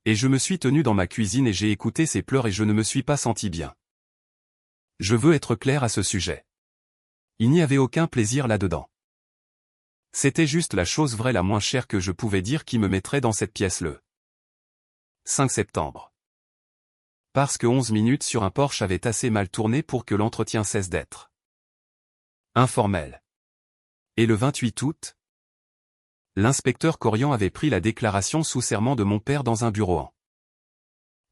Et je me suis tenu dans ma cuisine et j'ai écouté ses pleurs et je ne me suis pas senti bien. Je veux être clair à ce sujet. Il n'y avait aucun plaisir là-dedans. C'était juste la chose vraie la moins chère que je pouvais dire qui me mettrait dans cette pièce le 5 septembre. Parce que 11 minutes sur un Porsche avaient assez mal tourné pour que l'entretien cesse d'être informel. Et le 28 août, l'inspecteur Corian avait pris la déclaration sous serment de mon père dans un bureau en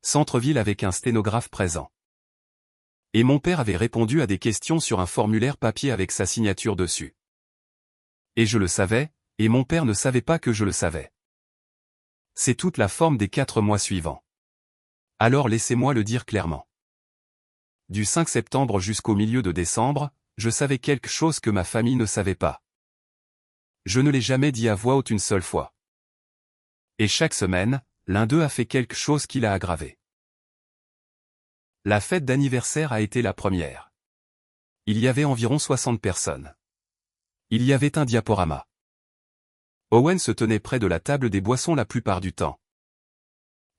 centre-ville avec un sténographe présent. Et mon père avait répondu à des questions sur un formulaire papier avec sa signature dessus. Et je le savais, et mon père ne savait pas que je le savais. C'est toute la forme des 4 mois suivants. Alors laissez-moi le dire clairement. Du 5 septembre jusqu'au milieu de décembre, je savais quelque chose que ma famille ne savait pas. Je ne l'ai jamais dit à voix haute une seule fois. Et chaque semaine, l'un d'eux a fait quelque chose qui l'a aggravé. La fête d'anniversaire a été la première. Il y avait environ 60 personnes. Il y avait un diaporama. Owen se tenait près de la table des boissons la plupart du temps.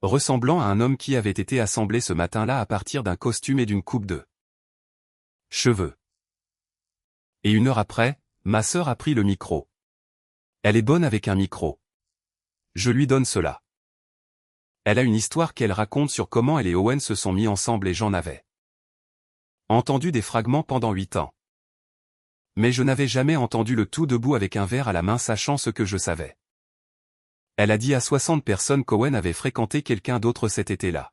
Ressemblant à un homme qui avait été assemblé ce matin-là à partir d'un costume et d'une coupe de cheveux. Et 1 heure après, ma sœur a pris le micro. Elle est bonne avec un micro. Je lui donne cela. Elle a une histoire qu'elle raconte sur comment elle et Owen se sont mis ensemble et j'en avais entendu des fragments pendant 8 ans. Mais je n'avais jamais entendu le tout debout avec un verre à la main sachant ce que je savais. Elle a dit à 60 personnes qu'Owen avait fréquenté quelqu'un d'autre cet été-là.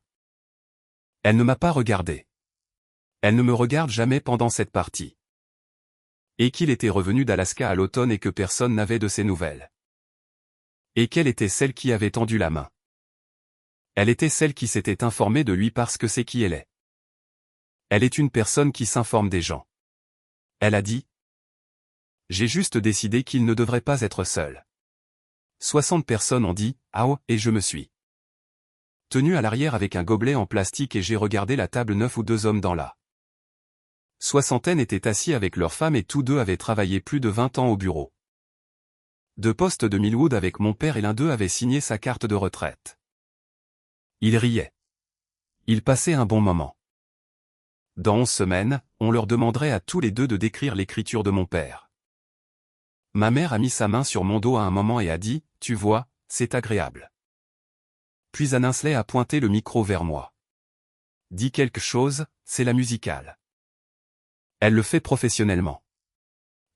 Elle ne m'a pas regardé. Elle ne me regarde jamais pendant cette partie. Et qu'il était revenu d'Alaska à l'automne et que personne n'avait de ses nouvelles. Et qu'elle était celle qui avait tendu la main. Elle était celle qui s'était informée de lui parce que c'est qui elle est. Elle est une personne qui s'informe des gens. Elle a dit. J'ai juste décidé qu'il ne devrait pas être seul. 60 personnes ont dit « Ah oh » et je me suis tenu à l'arrière avec un gobelet en plastique et j'ai regardé la table 9 où 2 hommes dans la soixantaine étaient assis avec leurs femmes et tous 2 avaient travaillé plus de 20 ans au bureau de poste de Millwood avec mon père et l'un d'eux avait signé sa carte de retraite. Ils riaient. Ils passaient un bon moment. Dans 11 semaines, on leur demanderait à tous les deux de décrire l'écriture de mon père. Ma mère a mis sa main sur mon dos à un moment et a dit, « Tu vois, c'est agréable. » Puis Anne Insley a pointé le micro vers moi. « Dis quelque chose, c'est la musicale. » Elle le fait professionnellement.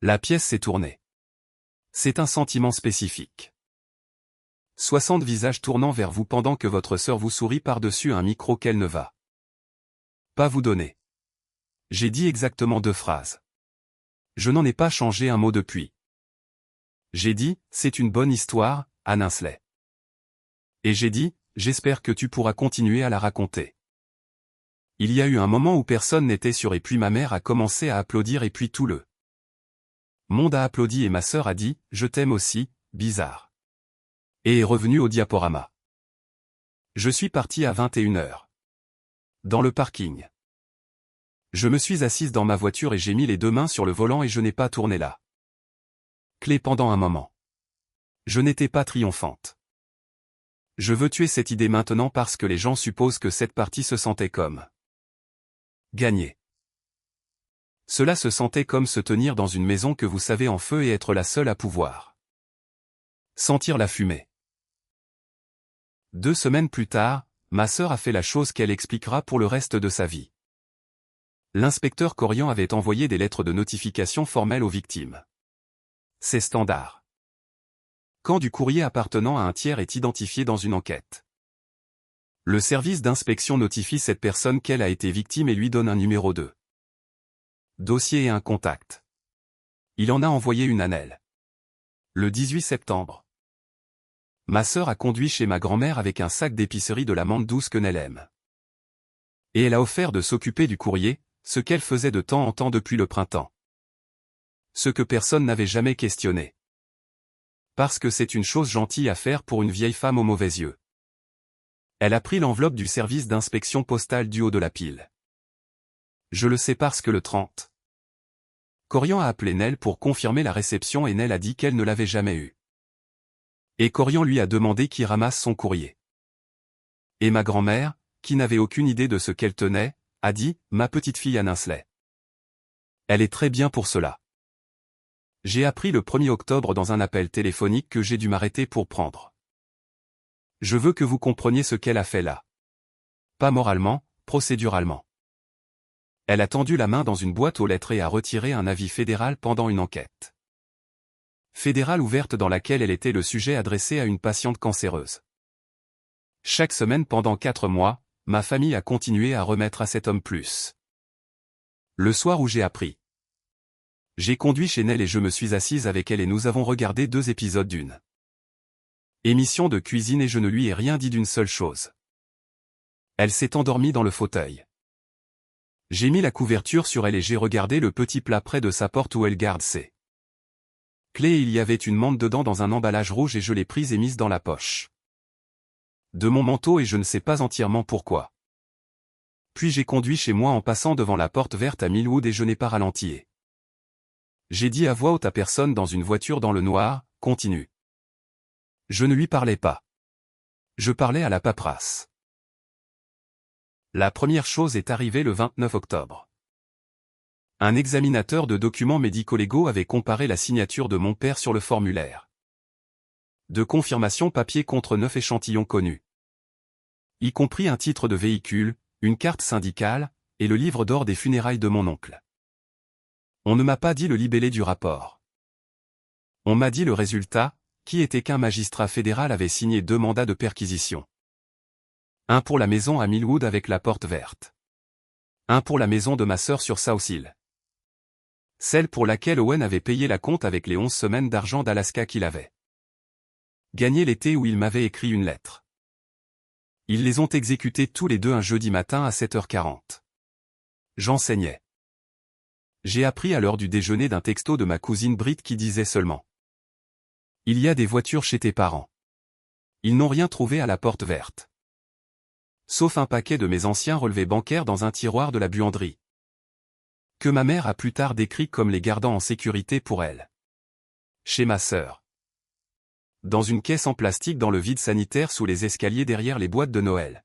La pièce s'est tournée. C'est un sentiment spécifique. 60 visages tournant vers vous pendant que votre sœur vous sourit par-dessus un micro qu'elle ne va pas vous donner. J'ai dit exactement 2 phrases. Je n'en ai pas changé un mot depuis. J'ai dit, c'est une bonne histoire, Anne Insley. Et j'ai dit, j'espère que tu pourras continuer à la raconter. Il y a eu un moment où personne n'était sûr et puis ma mère a commencé à applaudir et puis tout le monde a applaudi et ma sœur a dit, je t'aime aussi, bizarre. Et est revenue au diaporama. Je suis parti à 21h. Dans le parking. Je me suis assise dans ma voiture et j'ai mis les 2 mains sur le volant et je n'ai pas tourné la clé pendant un moment. Je n'étais pas triomphante. Je veux tuer cette idée maintenant parce que les gens supposent que cette partie se sentait comme gagner. Cela se sentait comme se tenir dans une maison que vous savez en feu et être la seule à pouvoir sentir la fumée. 2 semaines plus tard, ma sœur a fait la chose qu'elle expliquera pour le reste de sa vie. L'inspecteur Corian avait envoyé des lettres de notification formelles aux victimes. C'est standard. Quand du courrier appartenant à un tiers est identifié dans une enquête, le service d'inspection notifie cette personne qu'elle a été victime et lui donne un numéro de dossier et un contact. Il en a envoyé une à Nell. Le 18 septembre. Ma sœur a conduit chez ma grand-mère avec un sac d'épicerie de l'amande douce que Nell aime. Et elle a offert de s'occuper du courrier, ce qu'elle faisait de temps en temps depuis le printemps. Ce que personne n'avait jamais questionné. Parce que c'est une chose gentille à faire pour une vieille femme aux mauvais yeux. Elle a pris l'enveloppe du service d'inspection postale du haut de la pile. Je le sais parce que le 30. Corian a appelé Nell pour confirmer la réception et Nell a dit qu'elle ne l'avait jamais eue. Et Corian lui a demandé qui ramasse son courrier. Et ma grand-mère, qui n'avait aucune idée de ce qu'elle tenait, a dit, ma petite fille Anne Insley. Elle est très bien pour cela. J'ai appris le 1er octobre dans un appel téléphonique que j'ai dû m'arrêter pour prendre. Je veux que vous compreniez ce qu'elle a fait là. Pas moralement, procéduralement. Elle a tendu la main dans une boîte aux lettres et a retiré un avis fédéral pendant une enquête fédérale ouverte dans laquelle elle était le sujet adressé à une patiente cancéreuse. Chaque semaine pendant 4 mois, ma famille a continué à remettre à cet homme plus. Le soir où j'ai appris. J'ai conduit chez Nell et je me suis assise avec elle et nous avons regardé 2 épisodes d'une émission de cuisine et je ne lui ai rien dit d'une seule chose. Elle s'est endormie dans le fauteuil. J'ai mis la couverture sur elle et j'ai regardé le petit plat près de sa porte où elle garde ses clés et il y avait une menthe dedans dans un emballage rouge et je l'ai prise et mise dans la poche de mon manteau et je ne sais pas entièrement pourquoi. Puis j'ai conduit chez moi en passant devant la porte verte à Millwood et je n'ai pas ralenti. J'ai dit à voix haute à personne dans une voiture dans le noir, continue. Je ne lui parlais pas. Je parlais à la paperasse. La première chose est arrivée le 29 octobre. Un examinateur de documents médico-légaux avait comparé la signature de mon père sur le formulaire de confirmation papier contre 9 échantillons connus, y compris un titre de véhicule, une carte syndicale, et le livre d'or des funérailles de mon oncle. On ne m'a pas dit le libellé du rapport. On m'a dit le résultat, qui était qu'un magistrat fédéral avait signé 2 mandats de perquisition. Un pour la maison à Millwood avec la porte verte. Un pour la maison de ma sœur sur South Hill. Celle pour laquelle Owen avait payé la compte avec les 11 semaines d'argent d'Alaska qu'il avait gagné l'été où il m'avait écrit une lettre. Ils les ont exécutés tous les 2 un jeudi matin à 7h40. J'enseignais. J'ai appris à l'heure du déjeuner d'un texto de ma cousine Britt qui disait seulement. Il y a des voitures chez tes parents. Ils n'ont rien trouvé à la porte verte. Sauf un paquet de mes anciens relevés bancaires dans un tiroir de la buanderie. Que ma mère a plus tard décrit comme les gardant en sécurité pour elle. Chez ma sœur. Dans une caisse en plastique dans le vide sanitaire sous les escaliers derrière les boîtes de Noël.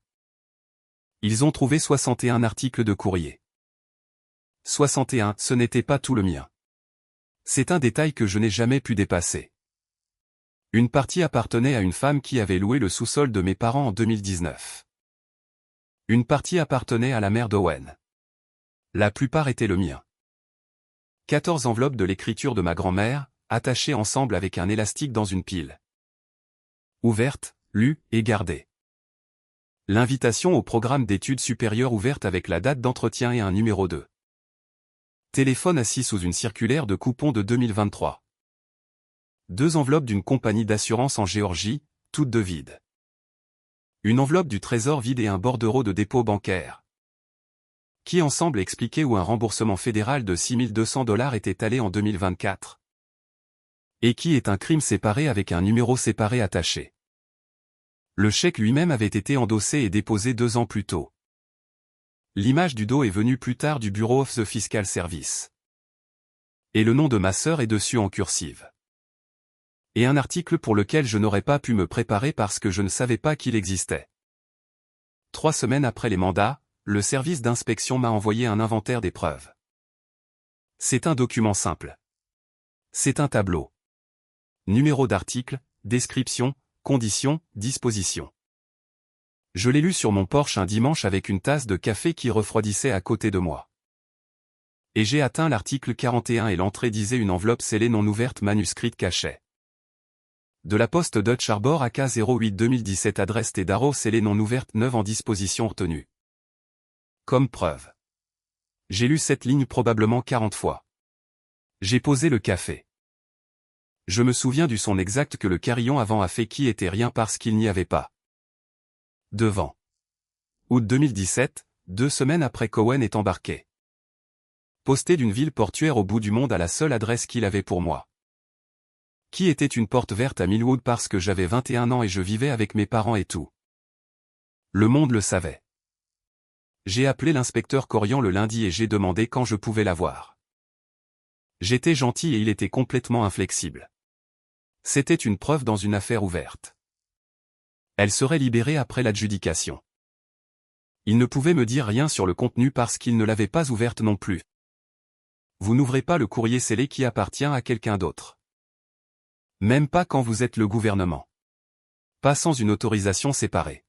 Ils ont trouvé 61 articles de courrier. 61, ce n'était pas tout le mien. C'est un détail que je n'ai jamais pu dépasser. Une partie appartenait à une femme qui avait loué le sous-sol de mes parents en 2019. Une partie appartenait à la mère d'Owen. La plupart étaient le mien. 14 enveloppes de l'écriture de ma grand-mère, attachées ensemble avec un élastique dans une pile. Ouvertes, lues et gardées. L'invitation au programme d'études supérieures ouverte avec la date d'entretien et un numéro 2. Téléphone assis sous une circulaire de coupons de 2023. 2 enveloppes d'une compagnie d'assurance en Géorgie, toutes deux vides. Une enveloppe du trésor vide et un bordereau de dépôt bancaire. Qui ensemble expliquaient où un remboursement fédéral de $6 200 était allé en 2024. Et qui est un crime séparé avec un numéro séparé attaché. Le chèque lui-même avait été endossé et déposé 2 ans plus tôt. L'image du dos est venue plus tard du Bureau of the Fiscal Service. Et le nom de ma sœur est dessus en cursive. Et un article pour lequel je n'aurais pas pu me préparer parce que je ne savais pas qu'il existait. 3 semaines après les mandats, le service d'inspection m'a envoyé un inventaire des preuves. C'est un document simple. C'est un tableau. Numéro d'article, description, conditions, dispositions. Je l'ai lu sur mon porche un dimanche avec une tasse de café qui refroidissait à côté de moi. Et j'ai atteint l'article 41 et l'entrée disait une enveloppe scellée non ouverte manuscrite cachée. De la poste Dutch Harbor AK 08 2017 adresse Tedaro scellée non ouverte 9 en disposition retenue. Comme preuve. J'ai lu cette ligne probablement 40 fois. J'ai posé le café. Je me souviens du son exact que le carillon avant a fait qui était rien parce qu'il n'y avait pas. Devant. Août 2017, 2 semaines après qu'Owen est embarqué. Posté d'une ville portuaire au bout du monde à la seule adresse qu'il avait pour moi. Qui était une porte verte à Millwood parce que j'avais 21 ans et je vivais avec mes parents et tout. Le monde le savait. J'ai appelé l'inspecteur Corian le lundi et j'ai demandé quand je pouvais la voir. J'étais gentil et il était complètement inflexible. C'était une preuve dans une affaire ouverte. Elle serait libérée après l'adjudication. Il ne pouvait me dire rien sur le contenu parce qu'il ne l'avait pas ouverte non plus. Vous n'ouvrez pas le courrier scellé qui appartient à quelqu'un d'autre. Même pas quand vous êtes le gouvernement. Pas sans une autorisation séparée.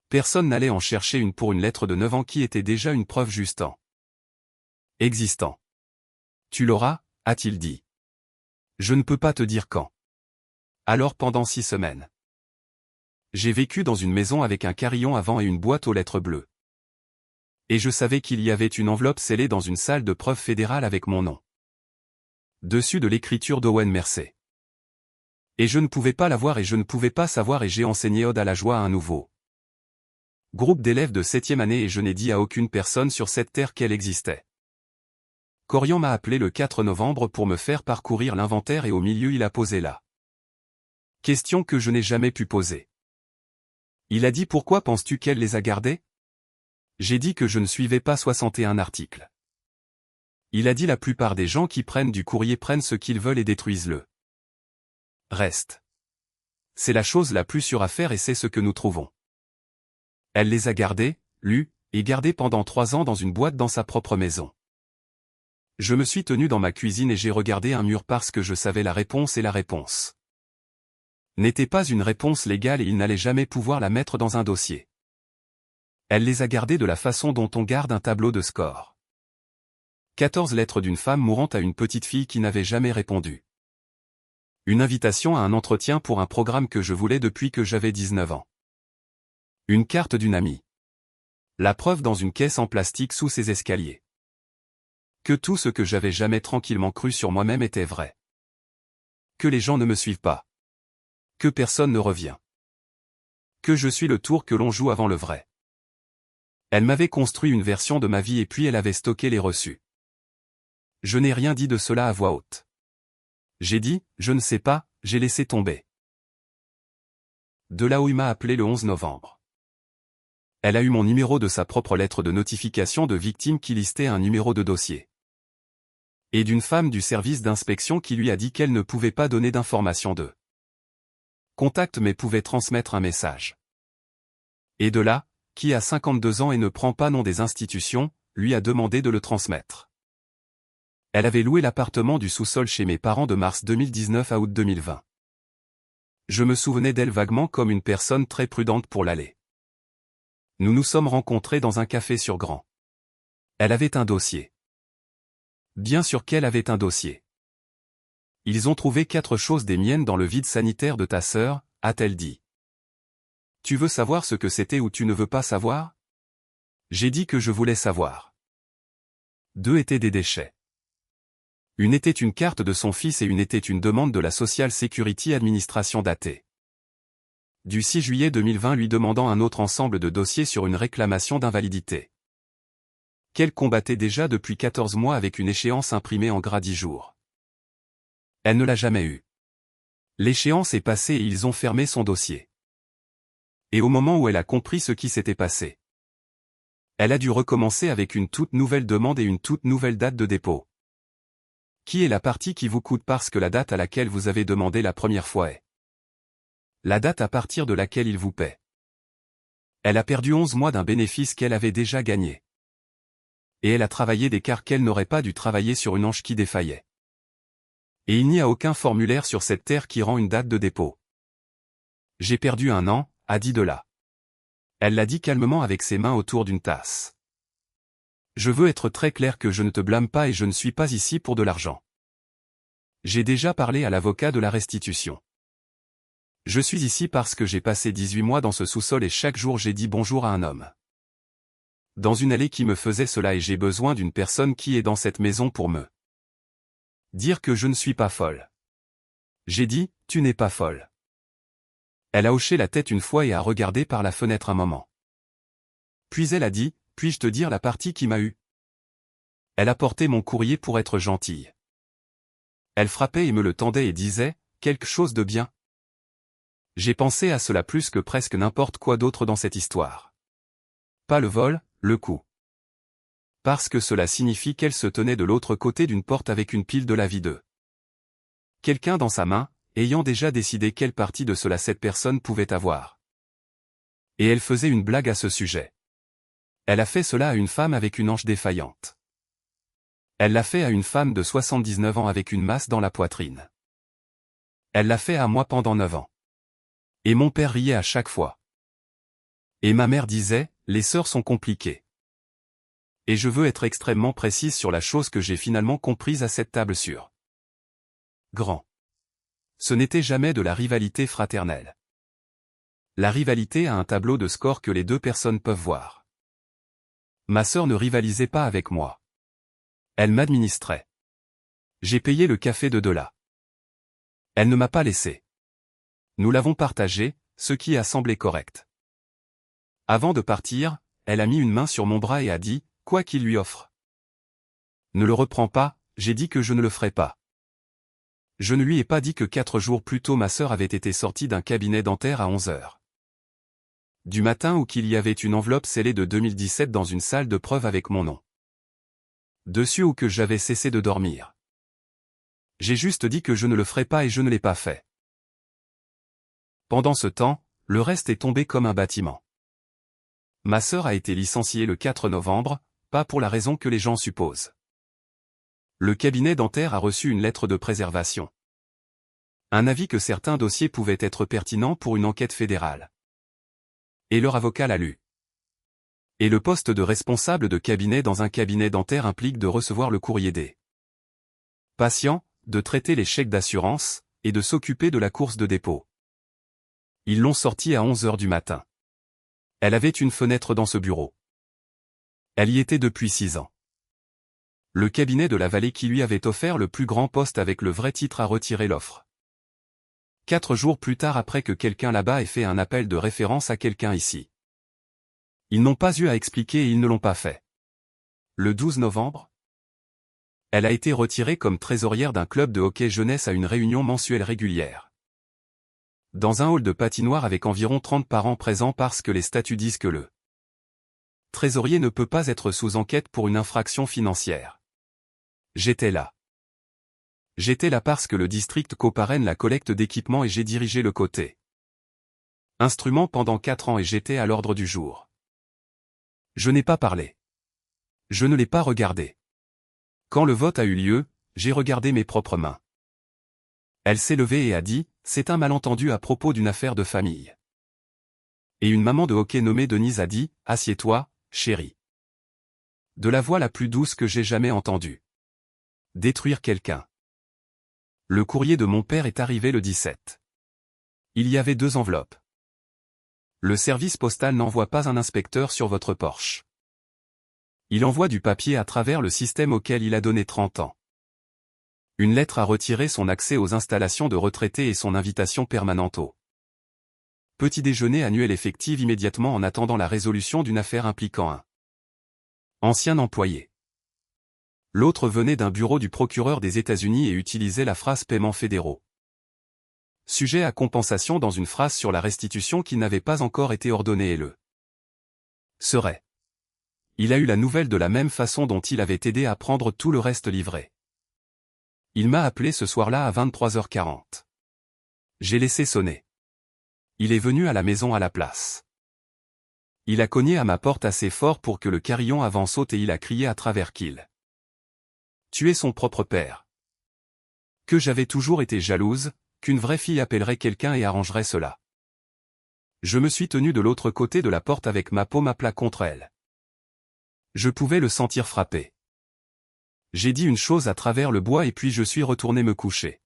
Personne n'allait en chercher une pour une lettre de 9 ans qui était déjà une preuve justant. Existant. Tu l'auras, a-t-il dit. Je ne peux pas te dire quand. Alors pendant 6 semaines. J'ai vécu dans une maison avec un carillon avant et une boîte aux lettres bleues. Et je savais qu'il y avait une enveloppe scellée dans une salle de preuve fédérale avec mon nom. Dessus de l'écriture d'Owen Mercer. Et je ne pouvais pas la voir et je ne pouvais pas savoir et j'ai enseigné Ode à la joie à un nouveau groupe d'élèves de 7e année et je n'ai dit à aucune personne sur cette terre qu'elle existait. Corian m'a appelé le 4 novembre pour me faire parcourir l'inventaire et au milieu il a posé la question que je n'ai jamais pu poser. Il a dit pourquoi penses-tu qu'elle les a gardés? J'ai dit que je ne suivais pas 61 articles. Il a dit la plupart des gens qui prennent du courrier prennent ce qu'ils veulent et détruisent le reste. C'est la chose la plus sûre à faire et c'est ce que nous trouvons. Elle les a gardés, lus, et gardés pendant 3 ans dans une boîte dans sa propre maison. Je me suis tenu dans ma cuisine et j'ai regardé un mur parce que je savais la réponse et la réponse n'était pas une réponse légale et il n'allait jamais pouvoir la mettre dans un dossier. Elle les a gardés de la façon dont on garde un tableau de score. 14 lettres d'une femme mourante à une petite fille qui n'avait jamais répondu. Une invitation à un entretien pour un programme que je voulais depuis que j'avais 19 ans. Une carte d'une amie. La preuve dans une caisse en plastique sous ses escaliers. Que tout ce que j'avais jamais tranquillement cru sur moi-même était vrai. Que les gens ne me suivent pas. Que personne ne revient. Que je suis le tour que l'on joue avant le vrai. Elle m'avait construit une version de ma vie et puis elle avait stocké les reçus. Je n'ai rien dit de cela à voix haute. J'ai dit, je ne sais pas, j'ai laissé tomber. De là où il m'a appelé le 11 novembre. Elle a eu mon numéro de sa propre lettre de notification de victime qui listait un numéro de dossier. Et d'une femme du service d'inspection qui lui a dit qu'elle ne pouvait pas donner d'informations de contact mais pouvait transmettre un message. Et de là, qui a 52 ans et ne prend pas nom des institutions, lui a demandé de le transmettre. Elle avait loué l'appartement du sous-sol chez mes parents de mars 2019 à août 2020. Je me souvenais d'elle vaguement comme une personne très prudente pour l'aller. Nous nous sommes rencontrés dans un café sur Grand. Elle avait un dossier. Bien sûr qu'elle avait un dossier. Ils ont trouvé 4 choses des miennes dans le vide sanitaire de ta sœur, a-t-elle dit. Tu veux savoir ce que c'était ou tu ne veux pas savoir? J'ai dit que je voulais savoir. 2 étaient des déchets. Une était une carte de son fils et une était une demande de la Social Security Administration datée du 6 juillet 2020 lui demandant un autre ensemble de dossiers sur une réclamation d'invalidité qu'elle combattait déjà depuis 14 mois avec une échéance imprimée en gras 10 jours. Elle ne l'a jamais eue. L'échéance est passée et ils ont fermé son dossier. Et au moment où elle a compris ce qui s'était passé, elle a dû recommencer avec une toute nouvelle demande et une toute nouvelle date de dépôt. Qui est la partie qui vous coûte parce que la date à laquelle vous avez demandé la première fois est la date à partir de laquelle il vous paie. Elle a perdu 11 mois d'un bénéfice qu'elle avait déjà gagné. Et elle a travaillé des quarts qu'elle n'aurait pas dû travailler sur une hanche qui défaillait. Et il n'y a aucun formulaire sur cette terre qui rend une date de dépôt. J'ai perdu 1 an, a dit Dela. Elle l'a dit calmement avec ses mains autour d'une tasse. Je veux être très clair que je ne te blâme pas et je ne suis pas ici pour de l'argent. J'ai déjà parlé à l'avocat de la restitution. Je suis ici parce que j'ai passé 18 mois dans ce sous-sol et chaque jour j'ai dit bonjour à un homme. Dans une allée qui me faisait cela et j'ai besoin d'une personne qui est dans cette maison pour me dire que je ne suis pas folle. J'ai dit, tu n'es pas folle. Elle a hoché la tête une fois et a regardé par la fenêtre un moment. Puis elle a dit, puis-je te dire la partie qui m'a eu? Elle a porté mon courrier pour être gentille. Elle frappait et me le tendait et disait, quelque chose de bien. J'ai pensé à cela plus que presque n'importe quoi d'autre dans cette histoire. Pas le vol, le coup. Parce que cela signifie qu'elle se tenait de l'autre côté d'une porte avec une pile de la vie de quelqu'un dans sa main, ayant déjà décidé quelle partie de cela cette personne pouvait avoir. Et elle faisait une blague à ce sujet. Elle a fait cela à une femme avec une hanche défaillante. Elle l'a fait à une femme de 79 ans avec une masse dans la poitrine. Elle l'a fait à moi pendant 9 ans. Et mon père riait à chaque fois. Et ma mère disait, les sœurs sont compliquées. Et je veux être extrêmement précise sur la chose que j'ai finalement comprise à cette table sur Grand. Ce n'était jamais de la rivalité fraternelle. La rivalité a un tableau de score que les 2 personnes peuvent voir. Ma sœur ne rivalisait pas avec moi. Elle m'administrait. J'ai payé le café de Dela. Elle ne m'a pas laissé. Nous l'avons partagé, ce qui a semblé correct. Avant de partir, elle a mis une main sur mon bras et a dit, quoi qu'il lui offre. Ne le reprends pas, j'ai dit que je ne le ferai pas. Je ne lui ai pas dit que 4 jours plus tôt ma sœur avait été sortie d'un cabinet dentaire à 11 heures du matin ou qu'il y avait une enveloppe scellée de 2017 dans une salle de preuve avec mon nom dessus ou que j'avais cessé de dormir. J'ai juste dit que je ne le ferais pas et je ne l'ai pas fait. Pendant ce temps, le reste est tombé comme un bâtiment. Ma sœur a été licenciée le 4 novembre, pas pour la raison que les gens supposent. Le cabinet dentaire a reçu une lettre de préservation. Un avis que certains dossiers pouvaient être pertinents pour une enquête fédérale. Et leur avocat l'a lu. Et le poste de responsable de cabinet dans un cabinet dentaire implique de recevoir le courrier des patients, de traiter les chèques d'assurance, et de s'occuper de la course de dépôt. Ils l'ont sorti à 11 heures du matin. Elle avait une fenêtre dans ce bureau. Elle y était depuis 6 ans. Le cabinet de la Vallée qui lui avait offert le plus grand poste avec le vrai titre a retiré l'offre. 4 jours plus tard après que quelqu'un là-bas ait fait un appel de référence à quelqu'un ici. Ils n'ont pas eu à expliquer et ils ne l'ont pas fait. Le 12 novembre, elle a été retirée comme trésorière d'un club de hockey jeunesse à une réunion mensuelle régulière. Dans un hall de patinoire avec environ 30 parents présents parce que les statuts disent que le trésorier ne peut pas être sous enquête pour une infraction financière. J'étais là. J'étais là parce que le district coparraine la collecte d'équipements et j'ai dirigé le côté instrument pendant 4 ans et j'étais à l'ordre du jour. Je n'ai pas parlé. Je ne l'ai pas regardé. Quand le vote a eu lieu, j'ai regardé mes propres mains. Elle s'est levée et a dit, c'est un malentendu à propos d'une affaire de famille. Et une maman de hockey nommée Denise a dit, assieds-toi, chérie. De la voix la plus douce que j'ai jamais entendue. Détruire quelqu'un. Le courrier de mon père est arrivé le 17. Il y avait 2 enveloppes. Le service postal n'envoie pas un inspecteur sur votre Porsche. Il envoie du papier à travers le système auquel il a donné 30 ans. Une lettre a retiré son accès aux installations de retraités et son invitation permanente au petit déjeuner annuel effective immédiatement en attendant la résolution d'une affaire impliquant un ancien employé. L'autre venait d'un bureau du procureur des États-Unis et utilisait la phrase paiements fédéraux. Sujet à compensation dans une phrase sur la restitution qui n'avait pas encore été ordonnée et le serait. Il a eu la nouvelle de la même façon dont il avait aidé à prendre tout le reste livré. Il m'a appelé ce soir-là à 23h40. J'ai laissé sonner. Il est venu à la maison à la place. Il a cogné à ma porte assez fort pour que le carillon avant saute et il a crié à travers qu'il tuait son propre père. Que j'avais toujours été jalouse, qu'une vraie fille appellerait quelqu'un et arrangerait cela. Je me suis tenu de l'autre côté de la porte avec ma paume à plat contre elle. Je pouvais le sentir frapper. J'ai dit une chose à travers le bois et puis je suis retourné me coucher.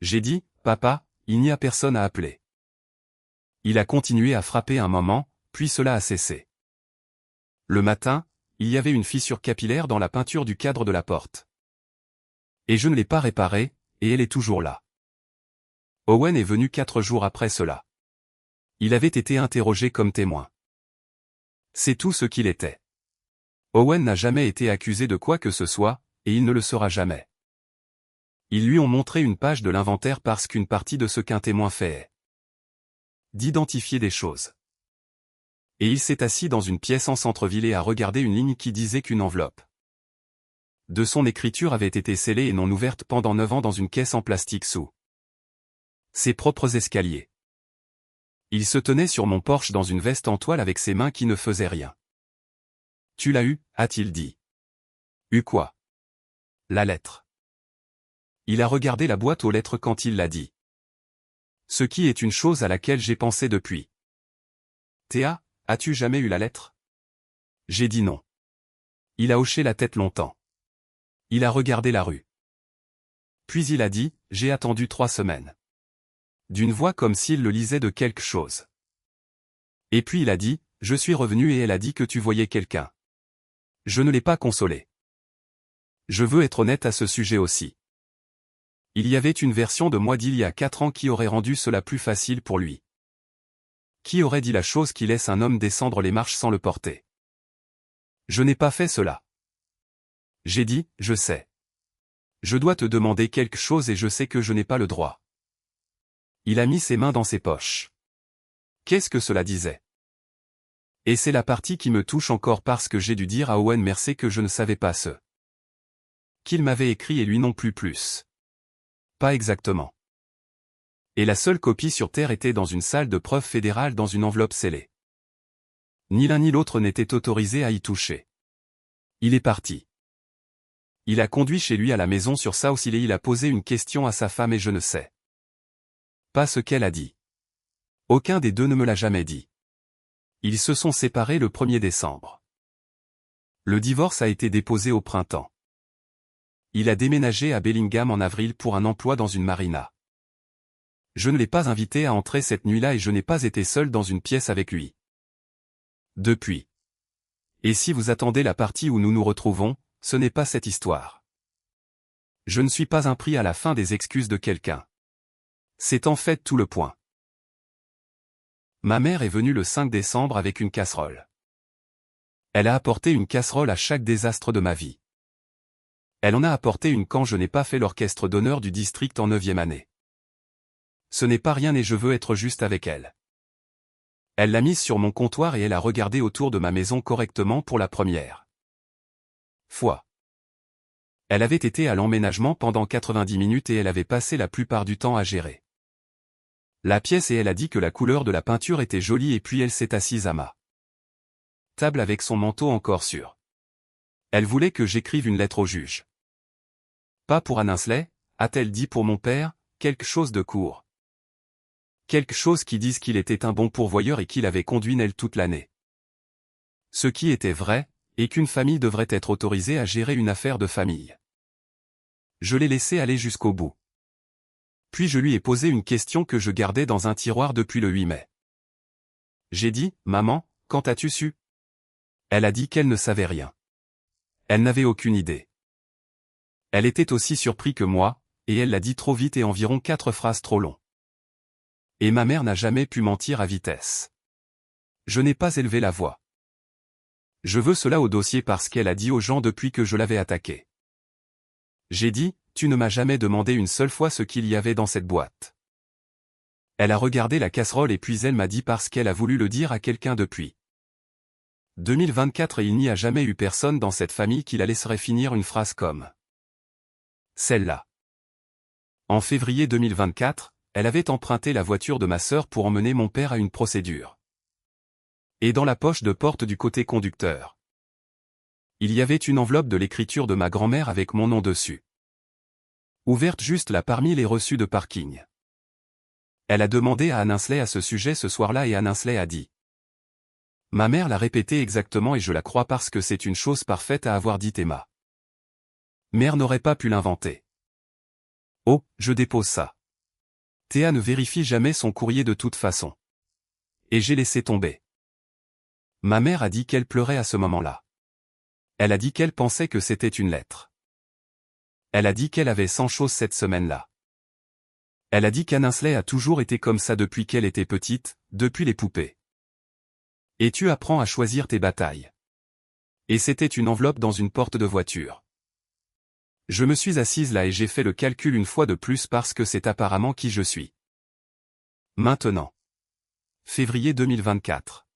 J'ai dit, papa, il n'y a personne à appeler. Il a continué à frapper un moment, puis cela a cessé. Le matin, il y avait une fissure capillaire dans la peinture du cadre de la porte. Et je ne l'ai pas réparée, et elle est toujours là. Owen est venu 4 jours après cela. Il avait été interrogé comme témoin. C'est tout ce qu'il était. Owen n'a jamais été accusé de quoi que ce soit, et il ne le sera jamais. Ils lui ont montré une page de l'inventaire parce qu'une partie de ce qu'un témoin fait est d'identifier des choses. Et il s'est assis dans une pièce en centre-ville et a regardé une ligne qui disait qu'une enveloppe de son écriture avait été scellée et non ouverte pendant 9 ans dans une caisse en plastique sous ses propres escaliers. Il se tenait sur mon porche dans une veste en toile avec ses mains qui ne faisaient rien. Tu l'as eu, a-t-il dit. Eu quoi? La lettre. Il a regardé la boîte aux lettres quand il l'a dit. Ce qui est une chose à laquelle j'ai pensé depuis. Théa, as-tu jamais eu la lettre? J'ai dit non. Il a hoché la tête longtemps. Il a regardé la rue. Puis il a dit, j'ai attendu 3 semaines. D'une voix comme s'il le lisait de quelque chose. Et puis il a dit, je suis revenu et elle a dit que tu voyais quelqu'un. Je ne l'ai pas consolé. Je veux être honnête à ce sujet aussi. Il y avait une version de moi d'il y a 4 ans qui aurait rendu cela plus facile pour lui. Qui aurait dit la chose qui laisse un homme descendre les marches sans le porter? Je n'ai pas fait cela. J'ai dit, je sais. Je dois te demander quelque chose et je sais que je n'ai pas le droit. Il a mis ses mains dans ses poches. Qu'est-ce que cela disait? Et c'est la partie qui me touche encore parce que j'ai dû dire à Owen Mercer que je ne savais pas ce qu'il m'avait écrit et lui non plus. Pas exactement. Et la seule copie sur Terre était dans une salle de preuve fédérale dans une enveloppe scellée. Ni l'un ni l'autre n'était autorisé à y toucher. Il est parti. Il a conduit chez lui à la maison sur South Hill et il a posé une question à sa femme et je ne sais pas ce qu'elle a dit. Aucun des deux ne me l'a jamais dit. Ils se sont séparés le 1er décembre. Le divorce a été déposé au printemps. Il a déménagé à Bellingham en avril pour un emploi dans une marina. Je ne l'ai pas invité à entrer cette nuit-là et je n'ai pas été seul dans une pièce avec lui. Depuis. Et si vous attendez la partie où nous nous retrouvons, ce n'est pas cette histoire. Je ne suis pas un prix à la fin des excuses de quelqu'un. C'est en fait tout le point. Ma mère est venue le 5 décembre avec une casserole. Elle a apporté une casserole à chaque désastre de ma vie. Elle en a apporté une quand je n'ai pas fait l'orchestre d'honneur du district en 9e année. Ce n'est pas rien et je veux être juste avec elle. Elle l'a mise sur mon comptoir et elle a regardé autour de ma maison correctement pour la première fois. Elle avait été à l'emménagement pendant 90 minutes et elle avait passé la plupart du temps à gérer la pièce et elle a dit que la couleur de la peinture était jolie et puis elle s'est assise à ma table avec son manteau encore sur. Elle voulait que j'écrive une lettre au juge. Pas pour Anne Ainsley, a-t-elle dit pour mon père, quelque chose de court. Quelque chose qui dise qu'il était un bon pourvoyeur et qu'il avait conduit Nell toute l'année. Ce qui était vrai, et qu'une famille devrait être autorisée à gérer une affaire de famille. Je l'ai laissé aller jusqu'au bout. Puis je lui ai posé une question que je gardais dans un tiroir depuis le 8 mai. J'ai dit, « Maman, quand as-tu su ?» Elle a dit qu'elle ne savait rien. Elle n'avait aucune idée. Elle était aussi surprise que moi, et elle l'a dit trop vite et environ 4 phrases trop longues. Et ma mère n'a jamais pu mentir à vitesse. Je n'ai pas élevé la voix. Je veux cela au dossier parce qu'elle a dit aux gens depuis que je l'avais attaqué. J'ai dit, tu ne m'as jamais demandé une seule fois ce qu'il y avait dans cette boîte. Elle a regardé la casserole et puis elle m'a dit parce qu'elle a voulu le dire à quelqu'un depuis. 2024 et il n'y a jamais eu personne dans cette famille qui la laisserait finir une phrase comme celle-là. En février 2024, elle avait emprunté la voiture de ma sœur pour emmener mon père à une procédure. Et dans la poche de porte du côté conducteur, il y avait une enveloppe de l'écriture de ma grand-mère avec mon nom dessus. Ouverte juste là parmi les reçus de parking. Elle a demandé à Anne Ainsley à ce sujet ce soir-là et Anne Ainsley a dit. Ma mère l'a répété exactement et je la crois parce que c'est une chose parfaite à avoir dit Emma. Mère n'aurait pas pu l'inventer. Oh, je dépose ça. Théa ne vérifie jamais son courrier de toute façon. Et j'ai laissé tomber. Ma mère a dit qu'elle pleurait à ce moment-là. Elle a dit qu'elle pensait que c'était une lettre. Elle a dit qu'elle avait 100 choses cette semaine-là. Elle a dit qu'Anne Ainsley a toujours été comme ça depuis qu'elle était petite, depuis les poupées. Et tu apprends à choisir tes batailles. Et c'était une enveloppe dans une porte de voiture. Je me suis assise là et j'ai fait le calcul une fois de plus parce que c'est apparemment qui je suis. Maintenant. Février 2024.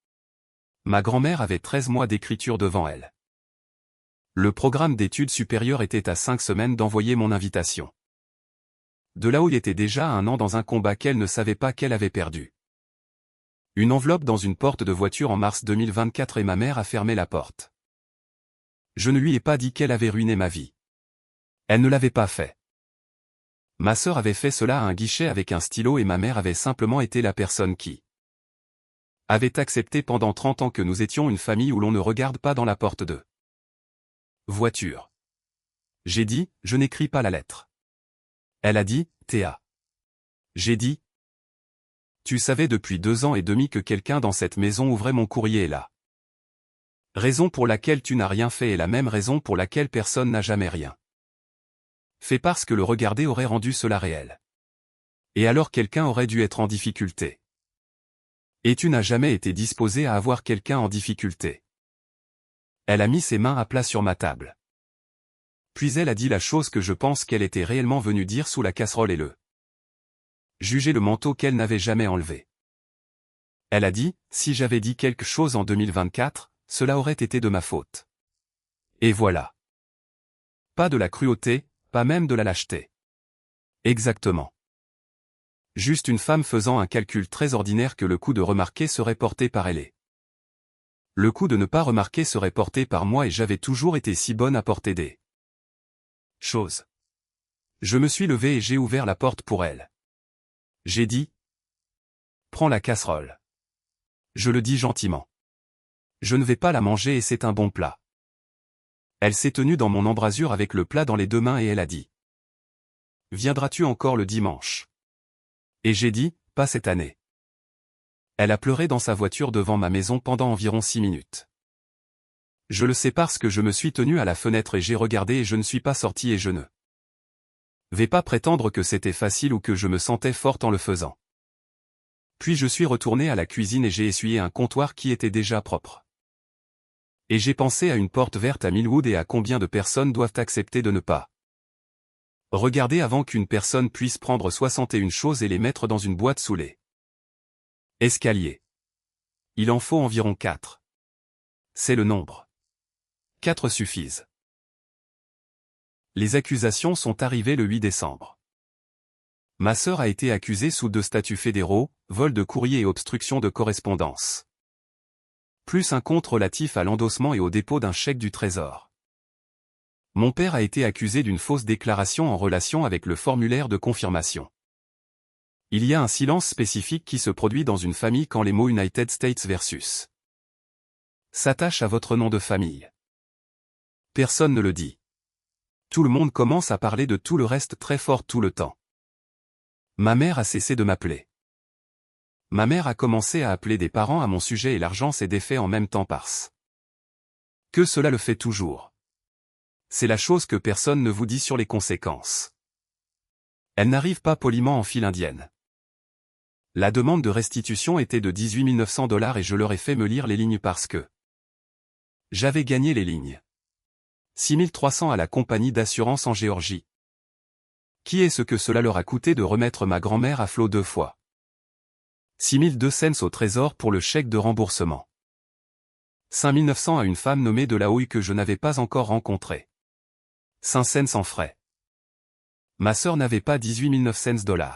Ma grand-mère avait 13 mois d'écriture devant elle. Le programme d'études supérieures était à 5 semaines d'envoyer mon invitation. De là où il était déjà 1 an dans un combat qu'elle ne savait pas qu'elle avait perdu. Une enveloppe dans une porte de voiture en mars 2024 et ma mère a fermé la porte. Je ne lui ai pas dit qu'elle avait ruiné ma vie. Elle ne l'avait pas fait. Ma sœur avait fait cela à un guichet avec un stylo et ma mère avait simplement été la personne qui avait accepté pendant 30 ans que nous étions une famille où l'on ne regarde pas dans la porte de voiture. J'ai dit, je n'écris pas la lettre. Elle a dit, Théa. J'ai dit, tu savais depuis 2 ans et demi que quelqu'un dans cette maison ouvrait mon courrier et là. Raison pour laquelle tu n'as rien fait est la même raison pour laquelle personne n'a jamais rien fait parce que le regarder aurait rendu cela réel. Et alors quelqu'un aurait dû être en difficulté. Et tu n'as jamais été disposé à avoir quelqu'un en difficulté. Elle a mis ses mains à plat sur ma table. Puis elle a dit la chose que je pense qu'elle était réellement venue dire sous la casserole et le juger le manteau qu'elle n'avait jamais enlevé. Elle a dit, si j'avais dit quelque chose en 2024, cela aurait été de ma faute. Et voilà. Pas de la cruauté, pas même de la lâcheté. Exactement. Juste une femme faisant un calcul très ordinaire que le coup de remarquer serait porté par elle et le coup de ne pas remarquer serait porté par moi et j'avais toujours été si bonne à porter des choses. Je me suis levé et j'ai ouvert la porte pour elle. J'ai dit, prends la casserole. Je le dis gentiment. Je ne vais pas la manger et c'est un bon plat. Elle s'est tenue dans mon embrasure avec le plat dans les 2 mains et elle a dit. Viendras-tu encore le dimanche? Et j'ai dit, pas cette année. Elle a pleuré dans sa voiture devant ma maison pendant environ 6 minutes. Je le sais parce que je me suis tenu à la fenêtre et j'ai regardé et je ne suis pas sorti et je ne vais pas prétendre que c'était facile ou que je me sentais forte en le faisant. Puis je suis retourné à la cuisine et j'ai essuyé un comptoir qui était déjà propre. Et j'ai pensé à une porte verte à Millwood et à combien de personnes doivent accepter de ne pas regarder avant qu'une personne puisse prendre 61 choses et les mettre dans une boîte sous les escaliers. Il en faut environ 4. C'est le nombre. 4 suffisent. Les accusations sont arrivées le 8 décembre. Ma sœur a été accusée sous 2 statuts fédéraux, vol de courrier et obstruction de correspondance. plus un compte relatif à l'endossement et au dépôt d'un chèque du Trésor. Mon père a été accusé d'une fausse déclaration en relation avec le formulaire de confirmation. Il y a un silence spécifique qui se produit dans une famille quand les mots United States versus s'attachent à votre nom de famille. Personne ne le dit. Tout le monde commence à parler de tout le reste très fort tout le temps. Ma mère a cessé de m'appeler. Ma mère a commencé à appeler des parents à mon sujet et l'argent s'est défait en même temps parce que cela le fait toujours. C'est la chose que personne ne vous dit sur les conséquences. Elle n'arrive pas poliment en file indienne. La demande de restitution était de 18 900 $ et je leur ai fait me lire les lignes parce que j'avais gagné les lignes. 6 300 à la compagnie d'assurance en Géorgie. Qui est ce que cela leur a coûté de remettre ma grand-mère à flot 2 fois. 6 200 au trésor pour le chèque de remboursement. 5 900 à une femme nommée de la Houille que je n'avais pas encore rencontrée. 5 cents sans frais. Ma sœur n'avait pas 18 900 $.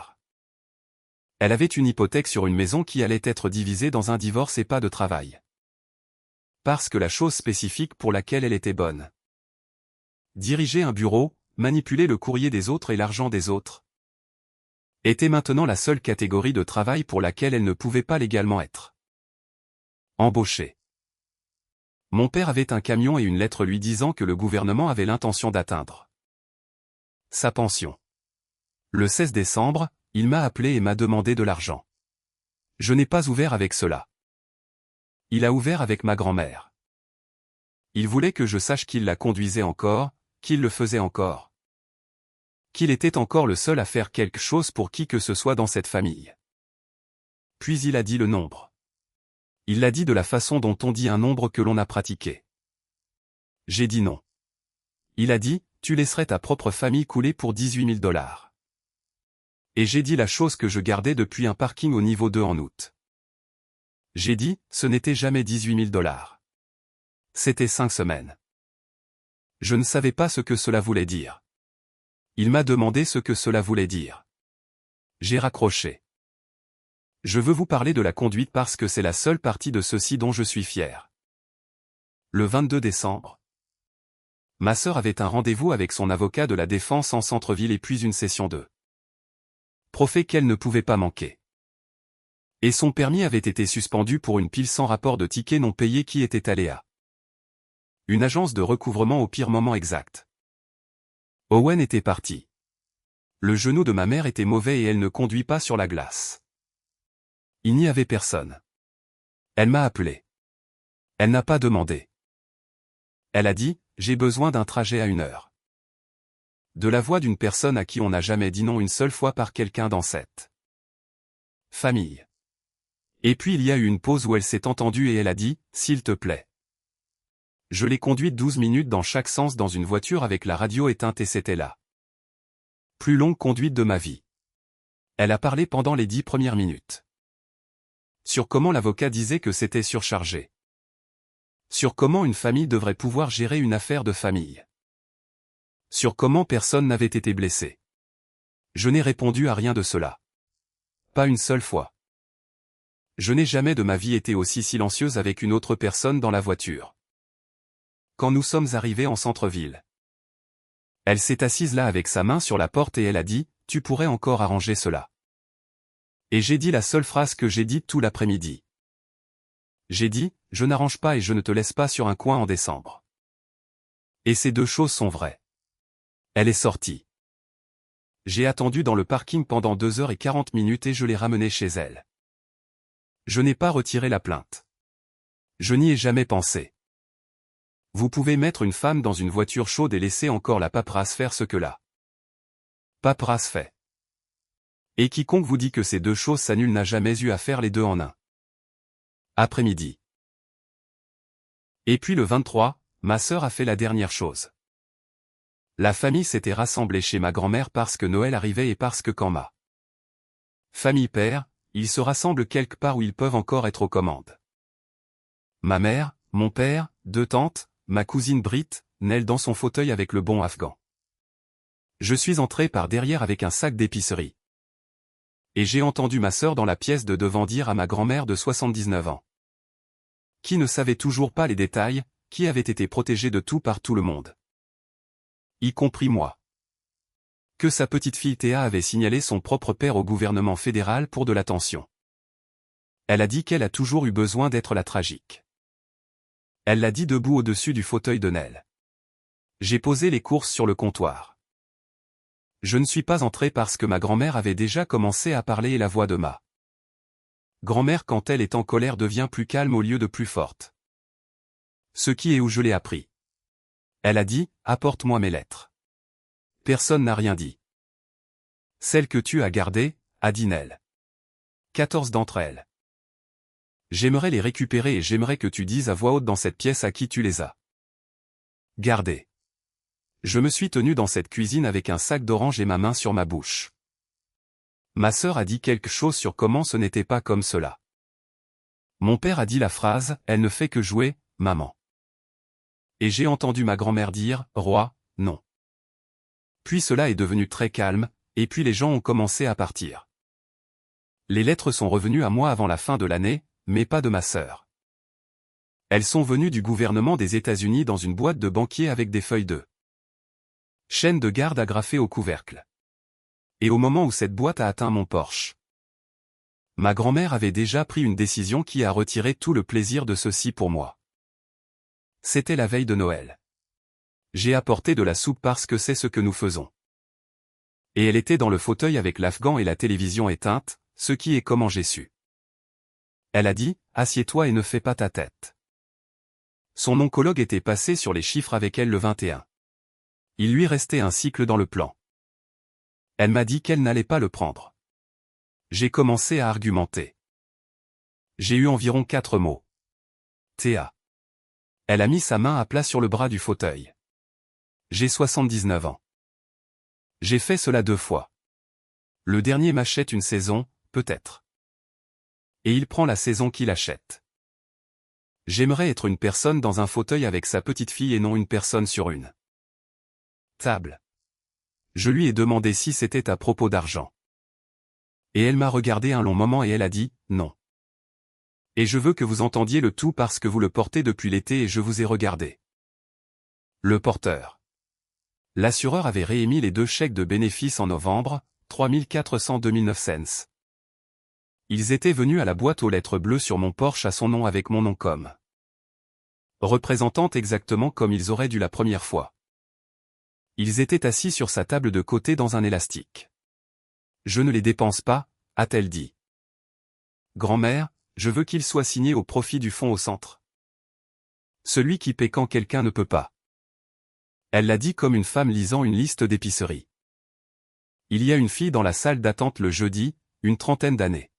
Elle avait une hypothèque sur une maison qui allait être divisée dans un divorce et pas de travail. Parce que la chose spécifique pour laquelle elle était bonne. Diriger un bureau, manipuler le courrier des autres et l'argent des autres, était maintenant la seule catégorie de travail pour laquelle elle ne pouvait pas légalement être embauchée. Mon père avait un camion et une lettre lui disant que le gouvernement avait l'intention d'atteindre sa pension. Le 16 décembre, il m'a appelé et m'a demandé de l'argent. Je n'ai pas ouvert avec cela. Il a ouvert avec ma grand-mère. Il voulait que je sache qu'il la conduisait encore, qu'il le faisait encore. Qu'il était encore le seul à faire quelque chose pour qui que ce soit dans cette famille. Puis il a dit le nombre. Il l'a dit de la façon dont on dit un nombre que l'on a pratiqué. J'ai dit non. Il a dit, tu laisserais ta propre famille couler pour 18 000 $. Et j'ai dit la chose que je gardais depuis un parking au niveau 2 en août. J'ai dit, ce n'était jamais 18 000 $. C'était 5 semaines. Je ne savais pas ce que cela voulait dire. Il m'a demandé ce que cela voulait dire. J'ai raccroché. Je veux vous parler de la conduite parce que c'est la seule partie de ceci dont je suis fier. Le 22 décembre. Ma sœur avait un rendez-vous avec son avocat de la défense en centre-ville et puis une session de profet qu'elle ne pouvait pas manquer. Et son permis avait été suspendu pour une pile sans rapport de tickets non payés qui était allé à une agence de recouvrement au pire moment exact. Owen était parti. Le genou de ma mère était mauvais et elle ne conduit pas sur la glace. Il n'y avait personne. Elle m'a appelé. Elle n'a pas demandé. Elle a dit, j'ai besoin d'un trajet à 1 heure. De la voix d'une personne à qui on n'a jamais dit non une seule fois par quelqu'un dans cette famille. Et puis il y a eu une pause où elle s'est entendue et elle a dit, s'il te plaît. Je l'ai conduite 12 minutes dans chaque sens dans une voiture avec la radio éteinte et c'était la plus longue conduite de ma vie. Elle a parlé pendant les 10 premières minutes. Sur comment l'avocat disait que c'était surchargé. Sur comment une famille devrait pouvoir gérer une affaire de famille. Sur comment personne n'avait été blessé. Je n'ai répondu à rien de cela. Pas une seule fois. Je n'ai jamais de ma vie été aussi silencieuse avec une autre personne dans la voiture. Quand nous sommes arrivés en centre-ville. Elle s'est assise là avec sa main sur la porte et elle a dit, tu pourrais encore arranger cela. Et j'ai dit la seule phrase que j'ai dite tout l'après-midi. J'ai dit, je n'arrange pas et je ne te laisse pas sur un coin en décembre. Et ces deux choses sont vraies. Elle est sortie. J'ai attendu dans le parking pendant 2h40 et je l'ai ramenée chez elle. Je n'ai pas retiré la plainte. Je n'y ai jamais pensé. Vous pouvez mettre une femme dans une voiture chaude et laisser encore la paperasse faire ce que la paperasse fait. Et quiconque vous dit que ces deux choses s'annulent n'a jamais eu à faire les deux en un après-midi. Et puis le 23, ma sœur a fait la dernière chose. La famille s'était rassemblée chez ma grand-mère parce que Noël arrivait et parce que quand ma famille perd, ils se rassemblent quelque part où ils peuvent encore être aux commandes. Ma mère, mon père, 2 tantes, ma cousine Brit, Nell dans son fauteuil avec le bon afghan. Je suis entré par derrière avec un sac d'épicerie. Et j'ai entendu ma sœur dans la pièce de devant dire à ma grand-mère de 79 ans. qui ne savait toujours pas les détails, qui avait été protégé de tout par tout le monde. Y compris moi. Que sa petite fille Théa avait signalé son propre père au gouvernement fédéral pour de l'attention. Elle a dit qu'elle a toujours eu besoin d'être la tragique. Elle l'a dit debout au-dessus du fauteuil de Nell. J'ai posé les courses sur le comptoir. Je ne suis pas entré parce que ma grand-mère avait déjà commencé à parler et la voix de ma grand-mère quand elle est en colère devient plus calme au lieu de plus forte. Ce qui est où je l'ai appris. Elle a dit, apporte-moi mes lettres. Personne n'a rien dit. Celles que tu as gardées, a dit Nell. 14 d'entre elles. J'aimerais les récupérer et j'aimerais que tu dises à voix haute dans cette pièce à qui tu les as gardées. Je me suis tenu dans cette cuisine avec un sac d'orange et ma main sur ma bouche. Ma sœur a dit quelque chose sur comment ce n'était pas comme cela. Mon père a dit la phrase « Elle ne fait que jouer, maman ». Et j'ai entendu ma grand-mère dire « Roi, non ». Puis cela est devenu très calme, et puis les gens ont commencé à partir. Les lettres sont revenues à moi avant la fin de l'année, mais pas de ma sœur. Elles sont venues du gouvernement des États-Unis dans une boîte de banquier avec des feuilles de chaîne de garde agrafées au couvercle. Et au moment où cette boîte a atteint mon porche, ma grand-mère avait déjà pris une décision qui a retiré tout le plaisir de ceci pour moi. C'était la veille de Noël. J'ai apporté de la soupe parce que c'est ce que nous faisons. Et elle était dans le fauteuil avec l'afghan et la télévision éteinte, ce qui est comment j'ai su. Elle a dit, assieds-toi et ne fais pas ta tête. Son oncologue était passé sur les chiffres avec elle le 21. Il lui restait un cycle dans le plan. Elle m'a dit qu'elle n'allait pas le prendre. J'ai commencé à argumenter. J'ai eu environ 4 mots. Théa. Elle a mis sa main à plat sur le bras du fauteuil. J'ai 79 ans. J'ai fait cela 2 fois. Le dernier m'achète une saison, peut-être. Et il prend la saison qu'il achète. J'aimerais être une personne dans un fauteuil avec sa petite fille et non une personne sur une table. Je lui ai demandé si c'était à propos d'argent. Et elle m'a regardé un long moment et elle a dit, non. Et je veux que vous entendiez le tout parce que vous le portez depuis l'été et je vous ai regardé. Le porteur. L'assureur avait réémis les 2 chèques de bénéfices en novembre, 3402,09 cents. Ils étaient venus à la boîte aux lettres bleues sur mon Porsche à son nom avec mon nom comme représentant exactement comme ils auraient dû la première fois. Ils étaient assis sur sa table de côté dans un élastique. Je ne les dépense pas, a-t-elle dit. Grand-mère, je veux qu'ils soient signés au profit du fonds au centre. Celui qui paie quand quelqu'un ne peut pas. Elle l'a dit comme une femme lisant une liste d'épicerie. Il y a une fille dans la salle d'attente le jeudi, une 30aine d'années.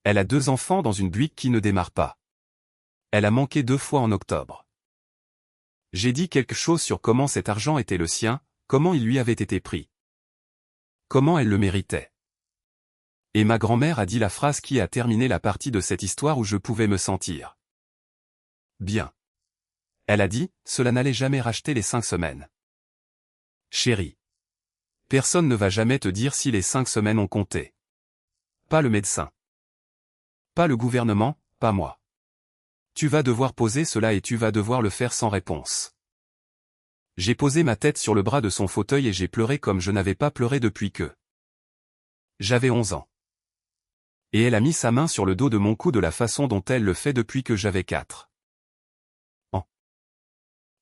Elle a 2 enfants dans une Buick qui ne démarre pas. Elle a manqué 2 fois en octobre. J'ai dit quelque chose sur comment cet argent était le sien, comment il lui avait été pris. Comment elle le méritait. Et ma grand-mère a dit la phrase qui a terminé la partie de cette histoire où je pouvais me sentir bien. Elle a dit, cela n'allait jamais racheter les 5 semaines. Chérie. Personne ne va jamais te dire si les 5 semaines ont compté. Pas le médecin. Pas le gouvernement, pas moi. Tu vas devoir poser cela et tu vas devoir le faire sans réponse. J'ai posé ma tête sur le bras de son fauteuil et j'ai pleuré comme je n'avais pas pleuré depuis que j'avais 11 ans. Et elle a mis sa main sur le dos de mon cou de la façon dont elle le fait depuis que j'avais 4 ans.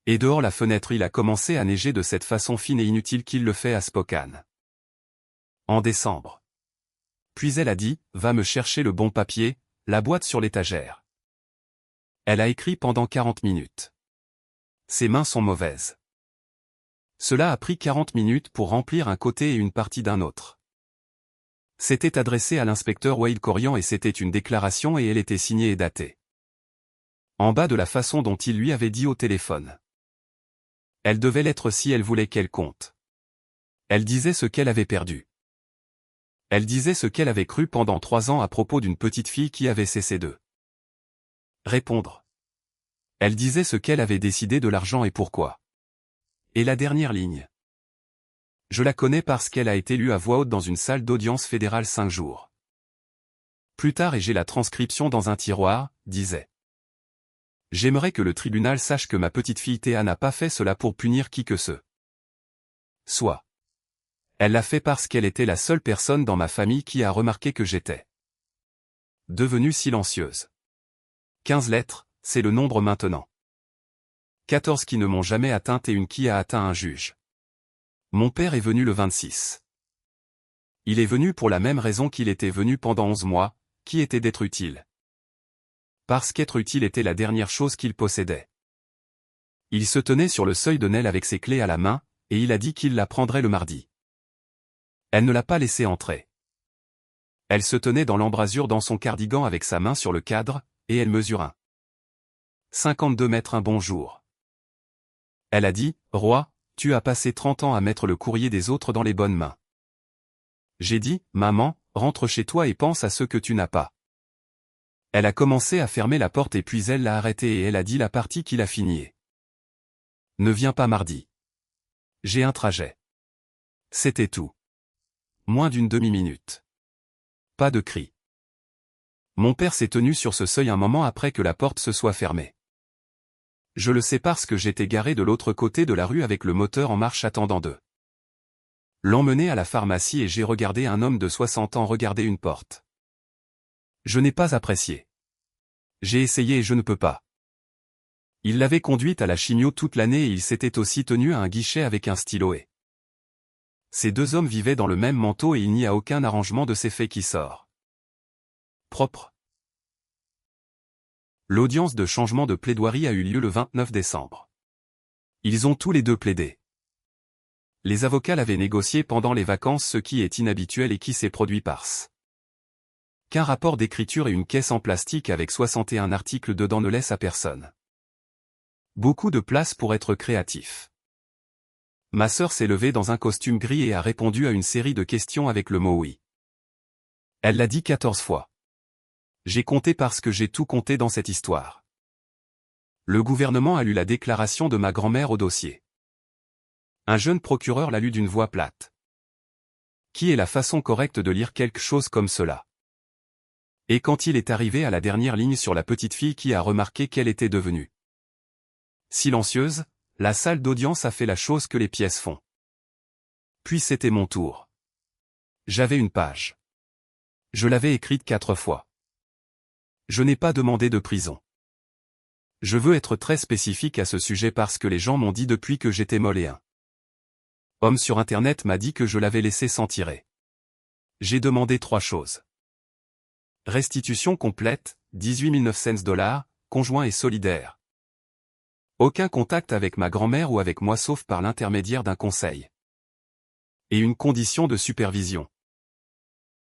Et dehors la fenêtre il a commencé à neiger de cette façon fine et inutile qu'il le fait à Spokane. En décembre. Puis elle a dit, va me chercher le bon papier, la boîte sur l'étagère. Elle a écrit pendant 40 minutes. Ses mains sont mauvaises. Cela a pris 40 minutes pour remplir un côté et une partie d'un autre. C'était adressé à l'inspecteur Wael Corian et c'était une déclaration et elle était signée et datée. En bas de la façon dont il lui avait dit au téléphone. Elle devait l'être si elle voulait qu'elle compte. Elle disait ce qu'elle avait perdu. Elle disait ce qu'elle avait cru pendant 3 ans à propos d'une petite fille qui avait cessé de répondre. Elle disait ce qu'elle avait décidé de l'argent et pourquoi. Et la dernière ligne. Je la connais parce qu'elle a été lue à voix haute dans une salle d'audience fédérale 5 jours. Plus tard et j'ai la transcription dans un tiroir, disait. J'aimerais que le tribunal sache que ma petite-fille Théa n'a pas fait cela pour punir qui que ce soit. Elle l'a fait parce qu'elle était la seule personne dans ma famille qui a remarqué que j'étais devenue silencieuse. 15 lettres, c'est le nombre maintenant. 14 qui ne m'ont jamais atteinte et une qui a atteint un juge. Mon père est venu le 26. Il est venu pour la même raison qu'il était venu pendant 11 mois, qui était d'être utile. Parce qu'être utile était la dernière chose qu'il possédait. Il se tenait sur le seuil de Nell avec ses clés à la main, et il a dit qu'il la prendrait le mardi. Elle ne l'a pas laissé entrer. Elle se tenait dans l'embrasure dans son cardigan avec sa main sur le cadre, et elle mesure 52 mètres un bon jour. Elle a dit, « Roi, tu as passé 30 ans à mettre le courrier des autres dans les bonnes mains. » J'ai dit, « Maman, rentre chez toi et pense à ce que tu n'as pas. » Elle a commencé à fermer la porte et puis elle l'a arrêté et elle a dit la partie qu'il a finie. Ne viens pas mardi. J'ai un trajet. C'était tout. Moins d'une demi-minute. Pas de cri. Mon père s'est tenu sur ce seuil un moment après que la porte se soit fermée. Je le sais parce que j'étais garé de l'autre côté de la rue avec le moteur en marche attendant de l'emmener à la pharmacie et j'ai regardé un homme de 60 ans regarder une porte. Je n'ai pas apprécié. J'ai essayé et je ne peux pas. Il l'avait conduite à la chimio toute l'année et il s'était aussi tenu à un guichet avec un stylo et ces deux hommes vivaient dans le même manteau et il n'y a aucun arrangement de ces faits qui sort propre. L'audience de changement de plaidoirie a eu lieu le 29 décembre. Ils ont tous les deux plaidé. Les avocats l'avaient négocié pendant les vacances, ce qui est inhabituel et qui s'est produit parce qu'un rapport d'écriture et une caisse en plastique avec 61 articles dedans ne laissent à personne beaucoup de place pour être créatif. Ma sœur s'est levée dans un costume gris et a répondu à une série de questions avec le mot oui. Elle l'a dit 14 fois. J'ai compté parce que j'ai tout compté dans cette histoire. Le gouvernement a lu la déclaration de ma grand-mère au dossier. Un jeune procureur l'a lu d'une voix plate. Qui est la façon correcte de lire quelque chose comme cela? Et quand il est arrivé à la dernière ligne sur la petite fille qui a remarqué qu'elle était devenue silencieuse, la salle d'audience a fait la chose que les pièces font. Puis c'était mon tour. J'avais une page. Je l'avais écrite 4 fois. Je n'ai pas demandé de prison. Je veux être très spécifique à ce sujet parce que les gens m'ont dit depuis que j'étais molle et un homme sur Internet m'a dit que je l'avais laissé s'en tirer. J'ai demandé 3 choses. Restitution complète, 18 900 $, conjoint et solidaire. Aucun contact avec ma grand-mère ou avec moi sauf par l'intermédiaire d'un conseil. Et une condition de supervision.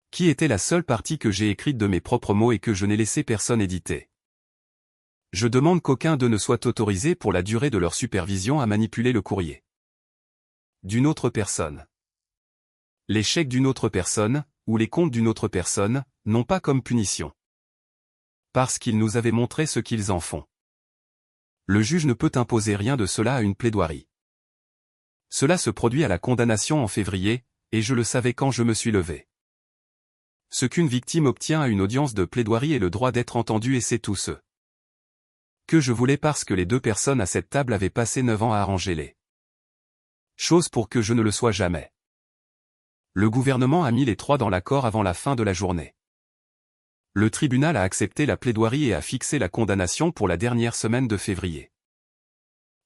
Qui était la seule partie que j'ai écrite de mes propres mots et que je n'ai laissé personne éditer. Je demande qu'aucun d'eux ne soit autorisé pour la durée de leur supervision à manipuler le courrier d'une autre personne. Les chèques d'une autre personne, ou les comptes d'une autre personne, non pas comme punition. Parce qu'ils nous avaient montré ce qu'ils en font. Le juge ne peut imposer rien de cela à une plaidoirie. Cela se produit à la condamnation en février, et je le savais quand je me suis levé. Ce qu'une victime obtient à une audience de plaidoirie est le droit d'être entendue et c'est tout ce que je voulais parce que les deux personnes à cette table avaient passé 9 ans à arranger les choses pour que je ne le sois jamais. Le gouvernement a mis les 3 dans l'accord avant la fin de la journée. Le tribunal a accepté la plaidoirie et a fixé la condamnation pour la dernière semaine de février.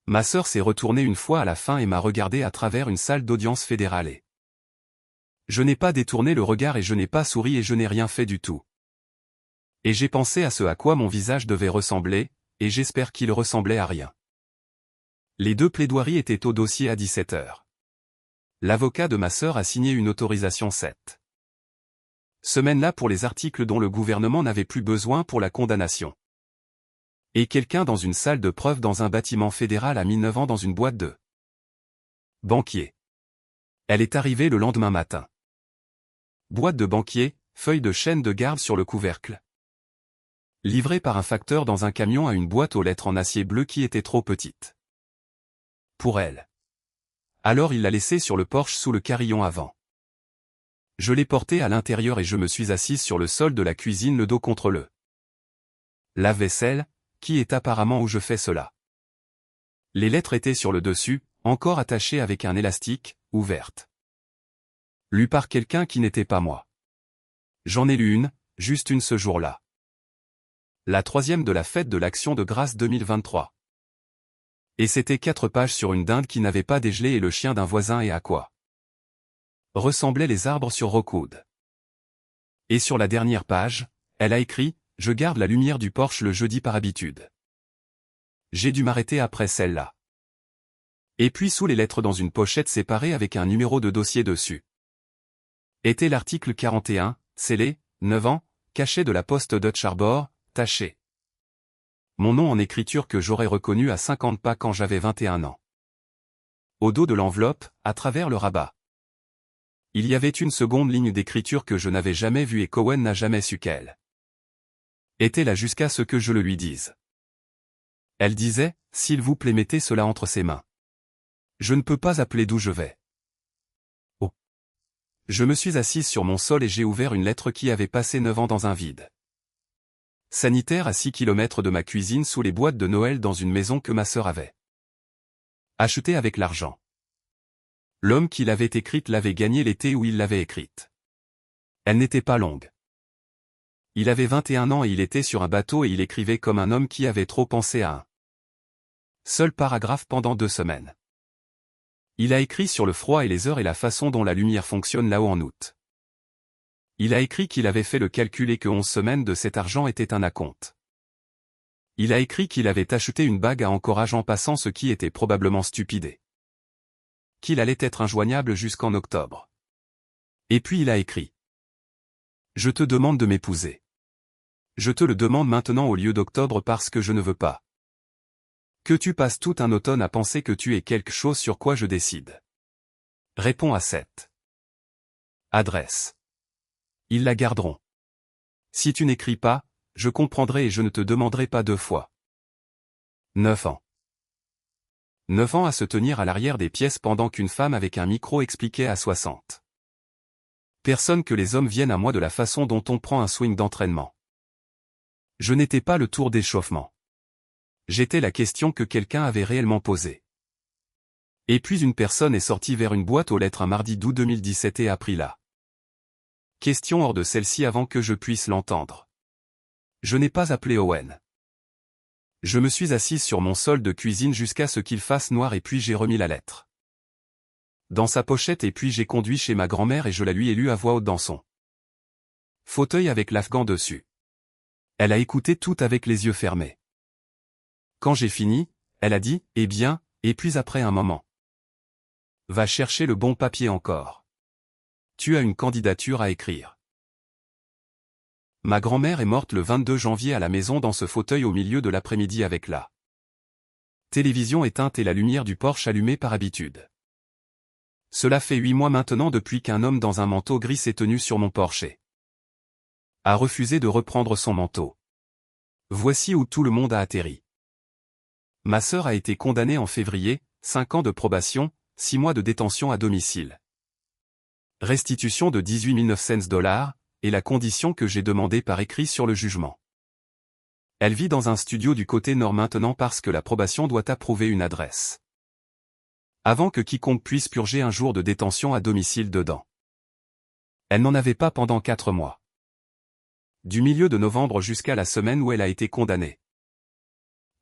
Ma sœur s'est retournée une fois à la fin et m'a regardé à travers une salle d'audience fédérale et je n'ai pas détourné le regard et je n'ai pas souri et je n'ai rien fait du tout. Et j'ai pensé à ce à quoi mon visage devait ressembler, et j'espère qu'il ressemblait à rien. Les 2 plaidoiries étaient au dossier à 17 h. L'avocat de ma sœur a signé une autorisation cette semaine-là pour les articles dont le gouvernement n'avait plus besoin pour la condamnation. Et quelqu'un dans une salle de preuve dans un bâtiment fédéral a mis 9 ans dans une boîte de banquier. Elle est arrivée le lendemain matin. Boîte de banquier, feuille de chaîne de garde sur le couvercle. Livrée par un facteur dans un camion à une boîte aux lettres en acier bleu qui était trop petite pour elle. Alors il l'a laissée sur le porche sous le carillon avant. Je l'ai portée à l'intérieur et je me suis assise sur le sol de la cuisine le dos contre le lave-vaisselle, qui est apparemment où je fais cela. Les lettres étaient sur le dessus, encore attachées avec un élastique, ouvertes. Lues par quelqu'un qui n'était pas moi. J'en ai lu une, juste une ce jour-là. La 3e de la fête de l'Action de grâce 2023. Et c'était 4 pages sur une dinde qui n'avait pas dégelé et le chien d'un voisin et à quoi ressemblaient les arbres sur Rockwood. Et sur la dernière page, elle a écrit « Je garde la lumière du Porsche le jeudi par habitude ». J'ai dû m'arrêter après celle-là. Et puis sous les lettres dans une pochette séparée avec un numéro de dossier dessus. Était l'article 41, scellé, 9 ans, caché de la poste Dutch Harbor, taché. Mon nom en écriture que j'aurais reconnu à 50 pas quand j'avais 21 ans. Au dos de l'enveloppe, à travers le rabat. Il y avait une seconde ligne d'écriture que je n'avais jamais vue et Cohen n'a jamais su qu'elle était là jusqu'à ce que je le lui dise. Elle disait, s'il vous plaît mettez cela entre ses mains. Je ne peux pas appeler d'où je vais. Oh. Je me suis assise sur mon sol et j'ai ouvert une lettre qui avait passé 9 ans dans un vide sanitaire à 6 kilomètres de ma cuisine sous les boîtes de Noël dans une maison que ma sœur avait achetée avec l'argent. L'homme qui l'avait écrite l'avait gagnée l'été où il l'avait écrite. Elle n'était pas longue. Il avait 21 ans et il était sur un bateau et il écrivait comme un homme qui avait trop pensé à un seul paragraphe pendant 2 semaines. Il a écrit sur le froid et les heures et la façon dont la lumière fonctionne là-haut en août. Il a écrit qu'il avait fait le calcul et que 11 semaines de cet argent étaient un acompte. Il a écrit qu'il avait acheté une bague à encourage en passant ce qui était probablement stupide. Qu'il allait être injoignable jusqu'en octobre. Et puis il a écrit. Je te demande de m'épouser. Je te le demande maintenant au lieu d'octobre parce que je ne veux pas que tu passes tout un automne à penser que tu es quelque chose sur quoi je décide. Réponds à cette adresse. Ils la garderont. Si tu n'écris pas, je comprendrai et je ne te demanderai pas 2 fois. 9 ans. 9 ans à se tenir à l'arrière des pièces pendant qu'une femme avec un micro expliquait à 60 personnes que les hommes viennent à moi de la façon dont on prend un swing d'entraînement. Je n'étais pas le tour d'échauffement. J'étais la question que quelqu'un avait réellement posée. Et puis une personne est sortie vers une boîte aux lettres un mardi d'août 2017 et a pris la question hors de celle-ci avant que je puisse l'entendre. Je n'ai pas appelé Owen. Je me suis assise sur mon sol de cuisine jusqu'à ce qu'il fasse noir et puis j'ai remis la lettre dans sa pochette et puis j'ai conduit chez ma grand-mère et je la lui ai lue à voix haute dans son fauteuil avec l'afghan dessus. Elle a écouté tout avec les yeux fermés. Quand j'ai fini, elle a dit, eh bien, et puis après un moment. Va chercher le bon papier encore. Tu as une candidature à écrire. Ma grand-mère est morte le 22 janvier à la maison dans ce fauteuil au milieu de l'après-midi avec la télévision éteinte et la lumière du Porsche allumée par habitude. Cela fait 8 mois maintenant depuis qu'un homme dans un manteau gris s'est tenu sur mon Porsche. A refusé de reprendre son manteau. Voici où tout le monde a atterri. Ma sœur a été condamnée en février, 5 ans de probation, 6 mois de détention à domicile. Restitution de 18 900 $, et la condition que j'ai demandée par écrit sur le jugement. Elle vit dans un studio du côté nord maintenant parce que la probation doit approuver une adresse. Avant que quiconque puisse purger un jour de détention à domicile dedans. Elle n'en avait pas pendant 4 mois. Du milieu de novembre jusqu'à la semaine où elle a été condamnée.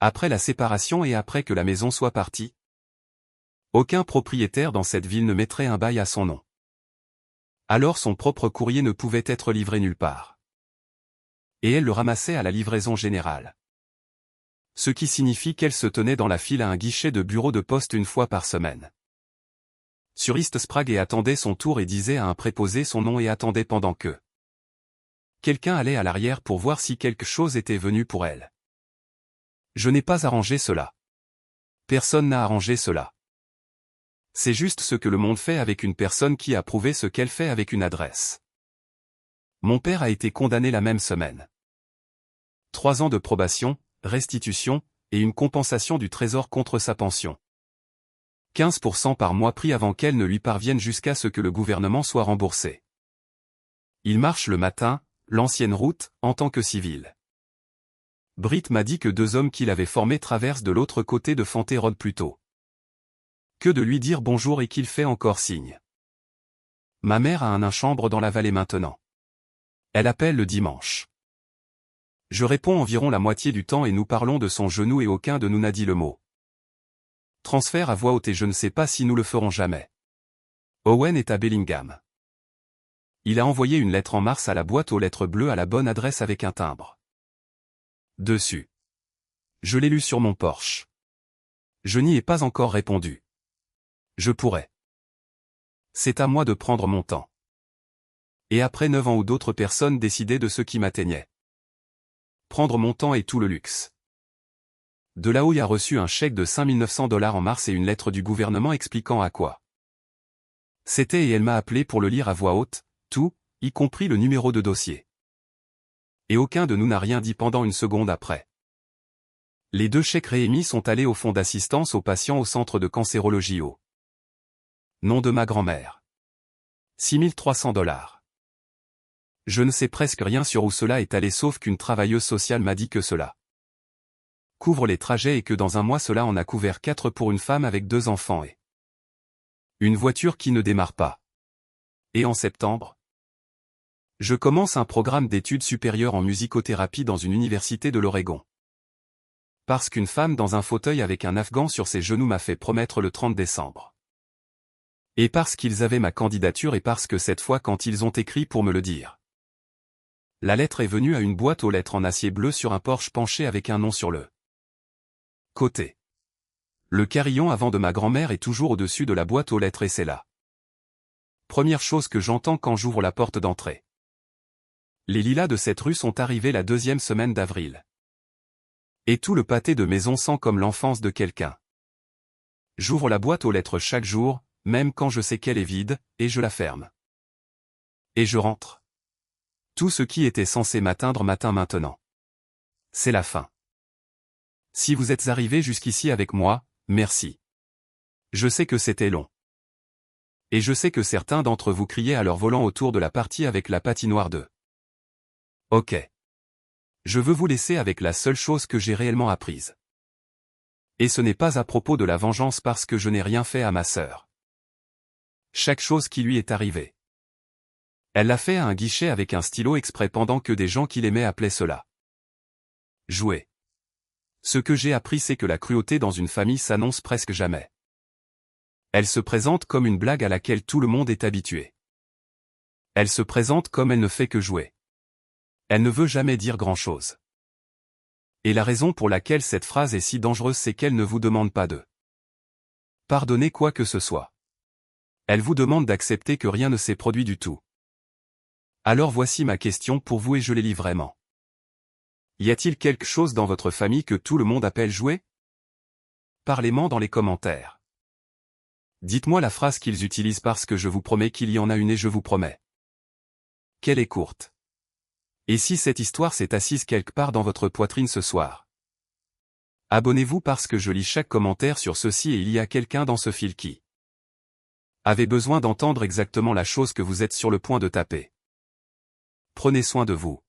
Après la séparation et après que la maison soit partie. Aucun propriétaire dans cette ville ne mettrait un bail à son nom. Alors son propre courrier ne pouvait être livré nulle part. Et elle le ramassait à la livraison générale. Ce qui signifie qu'elle se tenait dans la file à un guichet de bureau de poste une fois par semaine. Sur East Sprague et attendait son tour et disait à un préposé son nom et attendait pendant que quelqu'un allait à l'arrière pour voir si quelque chose était venu pour elle. Je n'ai pas arrangé cela. Personne n'a arrangé cela. C'est juste ce que le monde fait avec une personne qui a prouvé ce qu'elle fait avec une adresse. Mon père a été condamné la même semaine. 3 ans de probation, restitution, et une compensation du trésor contre sa pension. 15% par mois pris avant qu'elle ne lui parvienne jusqu'à ce que le gouvernement soit remboursé. Il marche le matin, l'ancienne route, en tant que civil. Britt m'a dit que 2 hommes qu'il avait formés traversent de l'autre côté de Fenton Road plus tôt. Que de lui dire bonjour et qu'il fait encore signe. Ma mère a un chambre dans la vallée maintenant. Elle appelle le dimanche. Je réponds environ la moitié du temps et nous parlons de son genou et aucun de nous n'a dit le mot. Transfert à voix haute et je ne sais pas si nous le ferons jamais. Owen est à Bellingham. Il a envoyé une lettre en mars à la boîte aux lettres bleues à la bonne adresse avec un timbre. Dessus. Je l'ai lu sur mon Porsche. Je n'y ai pas encore répondu. Je pourrais. C'est à moi de prendre mon temps. Et après 9 ans où d'autres personnes décidaient de ce qui m'atteignait. Prendre mon temps est tout le luxe. De là où il a reçu un chèque de 5 900 $ en mars et une lettre du gouvernement expliquant à quoi. C'était et elle m'a appelé pour le lire à voix haute, tout, y compris le numéro de dossier. Et aucun de nous n'a rien dit pendant une seconde après. Les 2 chèques réémis sont allés au fonds d'assistance aux patients au centre de cancérologie au nom de ma grand-mère. 6 300 $. Je ne sais presque rien sur où cela est allé sauf qu'une travailleuse sociale m'a dit que cela couvre les trajets et que dans un mois cela en a couvert 4 pour une femme avec 2 enfants et une voiture qui ne démarre pas. Et en septembre, je commence un programme d'études supérieures en musicothérapie dans une université de l'Oregon. Parce qu'une femme dans un fauteuil avec un afghan sur ses genoux m'a fait promettre le 30 décembre. Et parce qu'ils avaient ma candidature et parce que cette fois quand ils ont écrit pour me le dire. La lettre est venue à une boîte aux lettres en acier bleu sur un Porsche penché avec un nom sur le côté. Le carillon avant de ma grand-mère est toujours au-dessus de la boîte aux lettres et c'est là. Première chose que j'entends quand j'ouvre la porte d'entrée. Les lilas de cette rue sont arrivés la 2e semaine d'avril. Et tout le pâté de maison sent comme l'enfance de quelqu'un. J'ouvre la boîte aux lettres chaque jour, même quand je sais qu'elle est vide, et je la ferme. Et je rentre. Tout ce qui était censé m'atteindre m'atteint maintenant. C'est la fin. Si vous êtes arrivé jusqu'ici avec moi, merci. Je sais que c'était long. Et je sais que certains d'entre vous criaient à leur volant autour de la partie avec la patinoire de. Ok. Je veux vous laisser avec la seule chose que j'ai réellement apprise. Et ce n'est pas à propos de la vengeance parce que je n'ai rien fait à ma sœur. Chaque chose qui lui est arrivée. Elle l'a fait à un guichet avec un stylo exprès pendant que des gens qui l'aimaient appelaient cela jouer. Ce que j'ai appris c'est que la cruauté dans une famille s'annonce presque jamais. Elle se présente comme une blague à laquelle tout le monde est habitué. Elle se présente comme elle ne fait que jouer. Elle ne veut jamais dire grand-chose. Et la raison pour laquelle cette phrase est si dangereuse c'est qu'elle ne vous demande pas de pardonner quoi que ce soit. Elle vous demande d'accepter que rien ne s'est produit du tout. Alors voici ma question pour vous et je les lis vraiment. Y a-t-il quelque chose dans votre famille que tout le monde appelle jouer? Parlez-moi dans les commentaires. Dites-moi la phrase qu'ils utilisent parce que je vous promets qu'il y en a une et je vous promets qu'elle est courte. Et si cette histoire s'est assise quelque part dans votre poitrine ce soir? Abonnez-vous parce que je lis chaque commentaire sur ceci et il y a quelqu'un dans ce fil qui avait besoin d'entendre exactement la chose que vous êtes sur le point de taper. Prenez soin de vous.